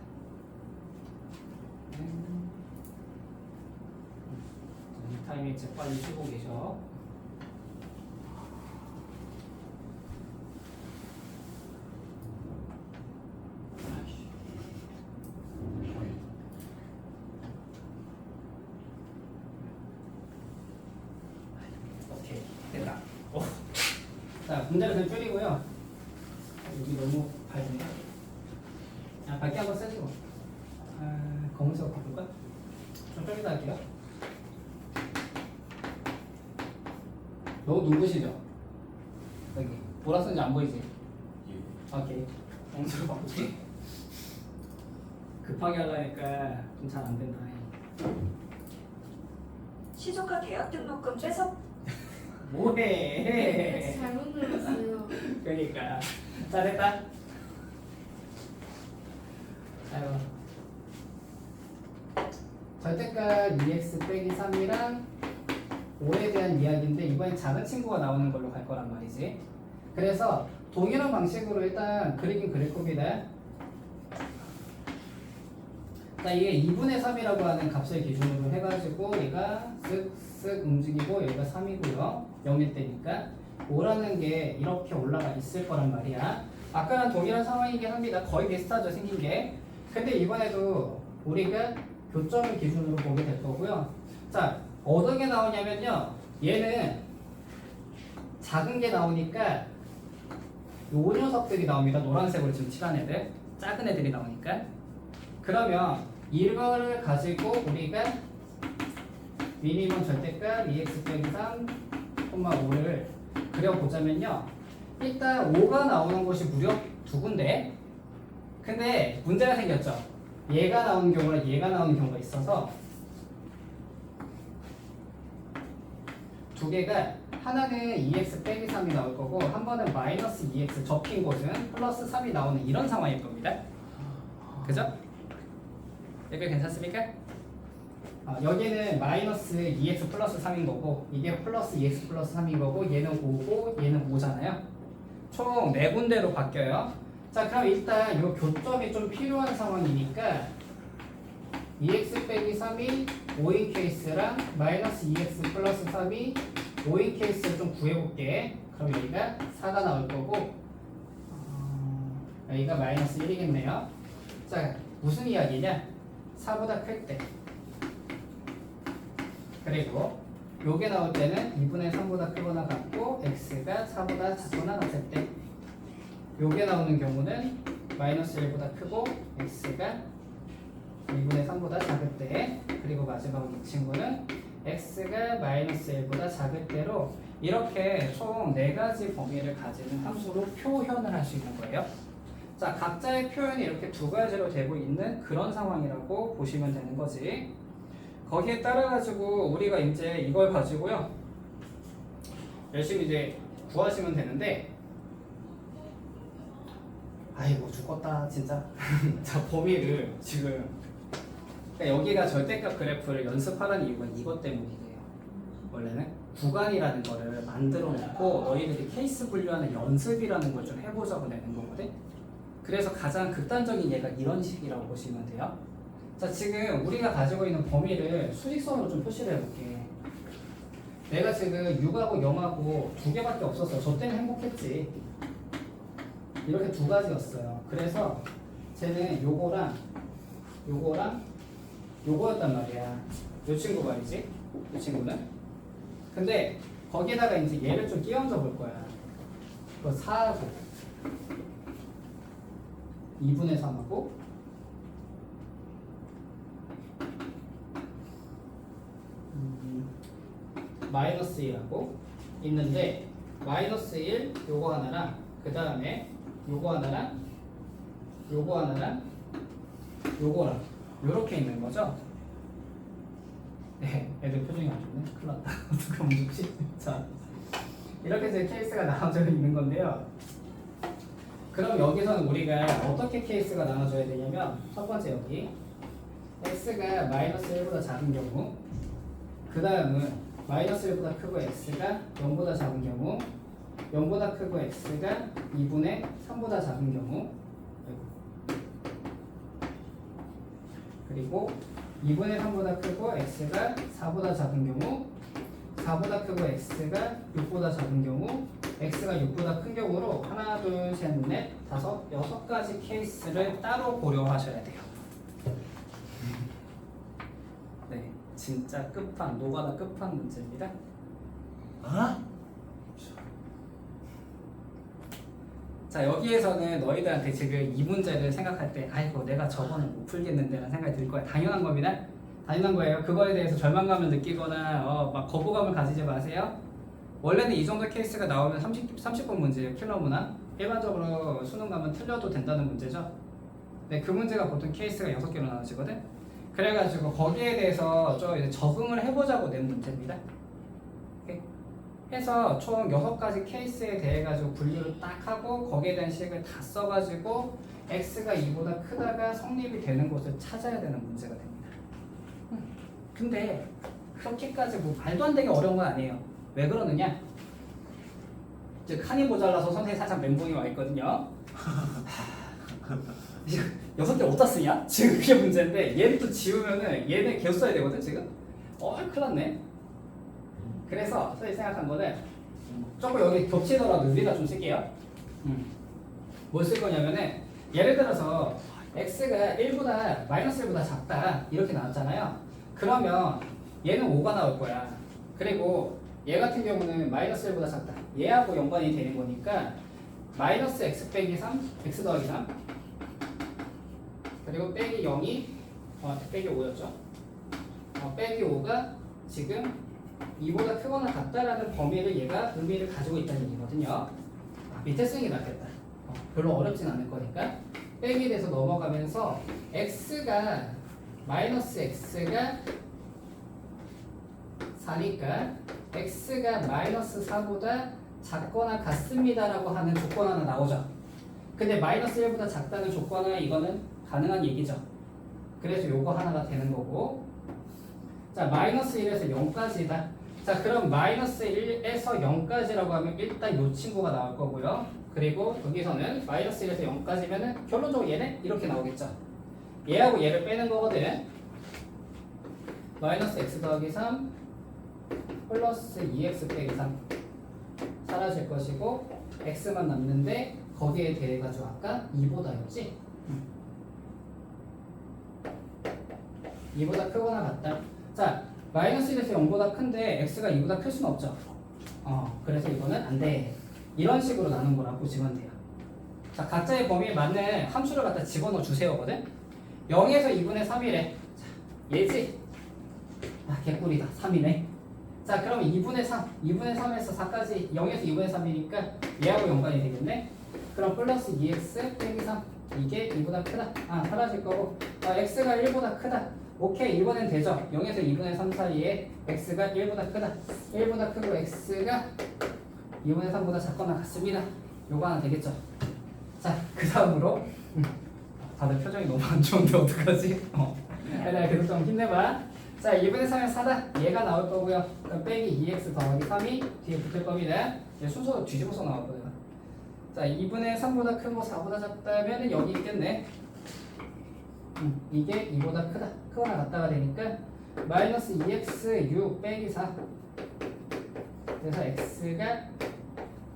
이 타이밍 제 빨리 쉬고 계셔. 문제를 그냥 줄이고요. 여기 너무 밝은데? 밝게 한번 쓰지 뭐. 검은색으로 바꿀까? 좀 이따 할게요. 너무 눈부시죠? 여기 뭐라 쓰는지 안 보이지? 예. 오케이. 검은색으로 바꿀게. 급하게 하려니까 좀 잘 안 된다. 시조카 계약 등록금 뺏어 뭐해? 잘못 눌렀어요. 그러니까 잘했다. 아유. 절대값 2x 빼기 3이랑 5에 대한 이야기인데 이번엔 작은 친구가 나오는 걸로 갈 거란 말이지. 그래서 동일한 방식으로 일단 그리긴 그릴 겁니다. 자, 이게 2분의 3이라고 하는 값을 기준으로 해가지고 얘가 쓱쓱 움직이고 여기가 3이고요. 0일 때니까 5라는 게 이렇게 올라가 있을 거란 말이야. 아까랑 동일한 상황이긴 합니다. 거의 비슷하죠, 생긴 게. 근데 이번에도 우리가 교점을 기준으로 보게 될 거고요. 자, 어떤 게 나오냐면요. 얘는 작은 게 나오니까 요 녀석들이 나옵니다. 노란색으로 지금 칠한 애들. 작은 애들이 나오니까. 그러면 이거를 가지고 우리가 미니멈 절대값 2x 빼기 3, 5를 그려보자면요. 일단 5가 나오는 곳이 무려 두 군데. 근데 문제가 생겼죠. 얘가 나오는 경우랑 얘가 나오는 경우가 있어서 두 개가 하나는 2x 빼기 3이 나올 거고 한 번은 마이너스 2x 접힌 곳은 플러스 3이 나오는 이런 상황일 겁니다. 그죠? 여기 괜찮습니까? 여기는 마이너스 2x 플러스 3인 거고 이게 플러스 2x 플러스 3인 거고 얘는 5고 얘는 5잖아요. 총 4군데로 바뀌어요. 자, 그럼 일단 이 교점이 좀 필요한 상황이니까 2x 빼기 3이 5인 케이스랑 마이너스 2x 플러스 3이 5인 케이스를 좀 구해볼게. 그럼 여기가 4가 나올 거고 여기가 마이너스 1이겠네요. 자, 무슨 이야기냐? 4보다 클 때. 그리고 요게 나올 때는 2분의 3보다 크거나 같고 x가 4보다 작거나 같을 때. 요게 나오는 경우는 마이너스 1보다 크고 x가 2분의 3보다 작을 때. 그리고 마지막으로 이 친구는 x가 마이너스 1보다 작을 때로 이렇게 총 4가지 범위를 가지는 함수로 표현을 할 수 있는 거예요. 자, 각자의 표현이 이렇게 두 가지로 되고 있는 그런 상황이라고 보시면 되는 거지. 거기에 따라 가지고 우리가 이제 이걸 가지고요 열심히 이제 구하시면 되는데 아이고 죽었다 진짜. 자, 범위를 지금 그러니까 여기가 절대값 그래프를 연습하라는 이유가 이것 때문이에요. 원래는 구간이라는 거를 만들어 놓고 너희들이 케이스 분류하는 연습이라는 걸 좀 해보자고 내는 거거든. 그래서 가장 극단적인 예가 이런 식이라고 보시면 돼요. 자, 지금 우리가 가지고 있는 범위를 수직선으로 좀 표시를 해볼게. 내가 지금 6하고 0하고 두 개밖에 없었어. 저 때는 행복했지. 이렇게 두 가지였어요. 그래서 쟤는 요거랑 요거였단 말이야. 요 친구 말이지. 요 친구는. 근데 거기에다가 이제 얘를 좀 끼얹어 볼 거야. 그 4하고 2분의 3하고 마이너스 1하고 있는데 마이너스 1 요거 하나랑 그 다음에 요거 하나랑 요거 하나랑 요거랑 요렇게 있는 거죠. 네, 애들 표정이 안 좋네. 큰일 났다. 어떻게 하면 좋지? 자, 이렇게 제 케이스가 나눠져 있는 건데요. 그럼 여기서는 우리가 어떻게 케이스가 나눠져야 되냐면 첫 번째 여기 x가 마이너스 1보다 작은 경우, 그 다음은 마이너스 1보다 크고 x가 0보다 작은 경우, 0보다 크고 x가 2분의 3보다 작은 경우, 그리고 2분의 3보다 크고 x가 4보다 작은 경우, 4보다 크고 x가 6보다 작은 경우, x가 6보다 큰 경우로 하나, 둘, 셋, 넷, 다섯, 6가지 케이스를 따로 고려하셔야 돼요. 네, 진짜 끝판, 노가다 끝판 문제입니다. 아? 자 여기에서는 너희들한테 지금 이 문제를 생각할 때 아이고 내가 저거는 못 풀겠는데 라는 생각이 들 거야. 당연한 겁니다. 당연한 거예요. 그거에 대해서 절망감을 느끼거나 막 거부감을 가지지 마세요. 원래는 이 정도 케이스가 나오면 30번 문제예요. 킬러문화. 일반적으로 수능 가면 틀려도 된다는 문제죠. 네, 그 문제가 보통 케이스가 6개로 나눠지거든. 그래가지고 거기에 대해서 좀 이제 적응을 해보자고 낸 문제입니다. 오케이? 해서 총 6가지 케이스에 대해 가지고 분류를 딱 하고 거기에 대한 식을 다 써가지고 x가 2보다 크다가 성립이 되는 곳을 찾아야 되는 문제가 됩니다. 근데 그렇게까지 뭐 말도 안 되게 어려운 건 아니에요. 왜 그러느냐? 이제 칸이 모자라서 선생님이 살짝 멘붕이 와 있거든요. 6개 어디다 쓰냐? 지금 그게 문제인데 얘는 또 지우면은 얘는 계속 써야 되거든 지금. 큰일 났네. 그래서 선생님이 생각한 거는 조금 여기 겹치더라도 우리가 좀 쓸게요. 뭘 쓸 거냐면은 예를 들어서 x가 1보다 마이너스 1보다 작다 이렇게 나왔잖아요. 그러면 얘는 5가 나올 거야. 그리고 얘 같은 경우는 마이너스 1보다 작다. 얘하고 연관이 되는 거니까 마이너스 x 빼기 3, x 더하기 3 그리고 빼기 0이 빼기 5였죠. 빼기 5가 지금 2보다 크거나 같다라는 범위를 얘가 의미를 가지고 있다는 얘기거든요. 밑에 쓰는 게 낫겠다. 별로 어렵진 않을 거니까 빼기에 대해서 넘어가면서 x가 마이너스 x가 4니까 x가 마이너스 4보다 작거나 같습니다라고 하는 조건 하나 나오죠. 근데 마이너스 1보다 작다는 조건 하나 이거는 가능한 얘기죠. 그래서 요거 하나가 되는 거고 자 마이너스 1에서 0까지다. 자 그럼 마이너스 1에서 0까지라고 하면 일단 요 친구가 나올 거고요. 그리고 여기서는 마이너스 1에서 0까지면은 결론적으로 얘는 이렇게 나오겠죠. 얘하고 얘를 빼는 거거든. 마이너스 x 더하기 3 플러스 2x 빼기 3 사라질 것이고 x만 남는데 거기에 대해 가지고 아까 2보다였지? 2보다 크거나 같다. 자 마이너스 1에서 0보다 큰데 x가 2보다 클 수는 없죠. 그래서 이거는 안 돼. 이런 식으로 나눈 거라고 보시면 돼요. 자 각자의 범위에 맞는 함수를 갖다 집어넣어 주세요거든. 0에서 2분의 3이래. 자, 얘지? 개꿀이다. 3이네. 자 그러면 2분의 3, 2분의 3에서 4까지 0에서 2분의 3이니까 얘하고 연관이 되겠네. 그럼 플러스 2x 빼기 3 이게 2보다 크다. 사라질 거고 x가 1보다 크다. 오케이 이번엔 되죠. 0에서 2분의 3 사이에 x가 1보다 크다. 1보다 크고 x가 2분의 3보다 작거나 같습니다. 요거 하나 되겠죠. 자 그 다음으로 다들 표정이 너무 안 좋은데 어떡하지? 얘들아 계속 좀 힘내봐. 자 2분의 3에 4다. 얘가 나올 거고요. 그럼 빼기 2x 더하기 3이 뒤에 붙을 겁니다. 얘 순서 뒤집어서 나왔거든요. 자 2분의 3보다 크고 4보다 작다면 여기 있겠네. 이게 2보다 크다. 크거나 같다가 되니까 마이너스 2x 6 빼기 4 그래서 x가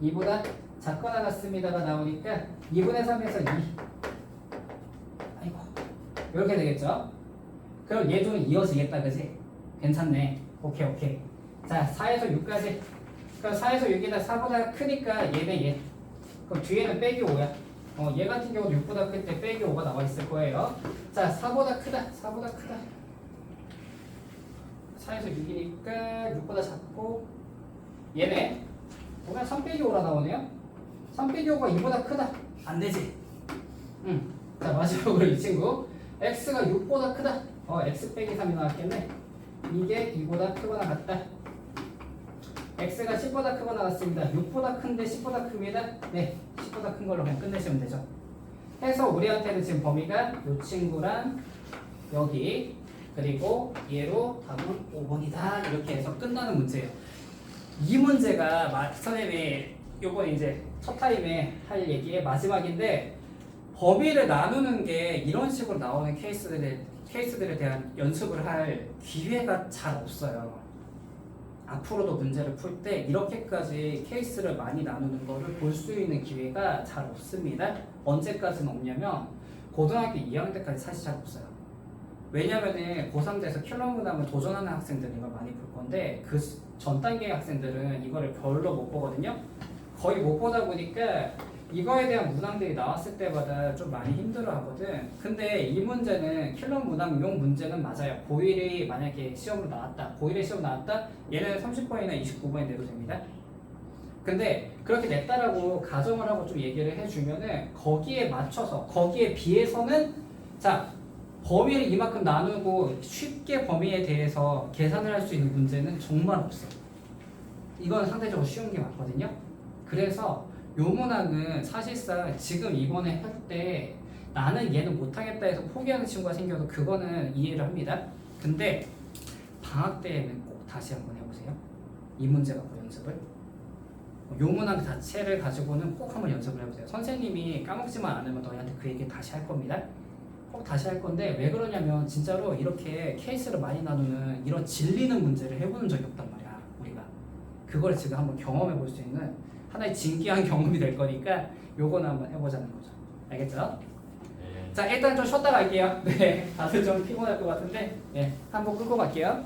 2보다 작거나 같습니다가 나오니까 2분의 3에서 2 아이고 이렇게 되겠죠. 그럼 얘 좀 이어지겠다 그지? 괜찮네. 오케이 자 4에서 6까지 그럼 4에서 6이다 4보다 크니까 얘네 얘 그럼 뒤에는 빼기 5야. 얘 같은 경우도 6보다 클 때 빼기 5가 나와 있을 거예요. 자 4보다 크다 4에서 6이니까 6보다 작고 얘네 보면 3 빼기 5라 나오네요. 3 빼기 5가 2보다 크다. 안 되지. 자 마지막으로 이 친구 x가 6보다 크다. x 빼기 3이 나왔겠네. 이게 2보다 크거나 같다. x가 10보다 크거나 같습니다. 6보다 큰데 10보다 큽니다. 네 10보다 큰 걸로 그냥 끝내시면 되죠. 해서 우리한테는 지금 범위가 이 친구랑 여기 그리고 얘로 답은 5번이다 이렇게 해서 끝나는 문제예요. 이 문제가 선생님이 요번 이제 첫 타임에 할 얘기의 마지막인데 범위를 나누는 게 이런 식으로 나오는 케이스들에 대한 연습을 할 기회가 잘 없어요. 앞으로도 문제를 풀 때 이렇게까지 케이스를 많이 나누는 거를 볼 수 있는 기회가 잘 없습니다. 언제까지는 없냐면 고등학교 2학년 때까지 사실 잘 없어요. 왜냐면은 고3 돼서 킬러문항을 도전하는 학생들이 이걸 많이 볼 건데 그 전 단계 학생들은 이거를 별로 못 보거든요. 거의 못 보다 보니까 이거에 대한 문항들이 나왔을 때마다 좀 많이 힘들어 하거든. 근데 이 문제는 킬러 문항용 문제는 맞아요. 고1이 만약에 시험으로 나왔다. 고1에 시험 나왔다. 얘는 30번이나 29번이 내도 됩니다. 근데 그렇게 냈다라고 가정을 하고 좀 얘기를 해주면은 거기에 맞춰서 거기에 비해서는 자 범위를 이만큼 나누고 쉽게 범위에 대해서 계산을 할 수 있는 문제는 정말 없어. 이건 상대적으로 쉬운 게 맞거든요. 그래서 요 문항은 사실상 지금 이번에 할 때 나는 얘는 못하겠다 해서 포기하는 친구가 생겨도 그거는 이해를 합니다. 근데 방학 때에는 꼭 다시 한번 해보세요. 이 문제 갖고 연습을. 요 문항 자체를 가지고는 꼭 한번 연습을 해보세요. 선생님이 까먹지만 않으면 너희한테 그 얘기 다시 할 겁니다. 꼭 다시 할 건데 왜 그러냐면 진짜로 이렇게 케이스를 많이 나누는 이런 질리는 문제를 해보는 적이 없단 말이야 우리가. 그걸 지금 한번 경험해 볼 수 있는 하나의 진귀한 경험이 될 거니까 요거는 한번 해보자는 거죠. 알겠죠? 네. 자 일단 좀 쉬었다 갈게요. 네, 다들 좀 피곤할 것 같은데 네, 한번 끄고 갈게요.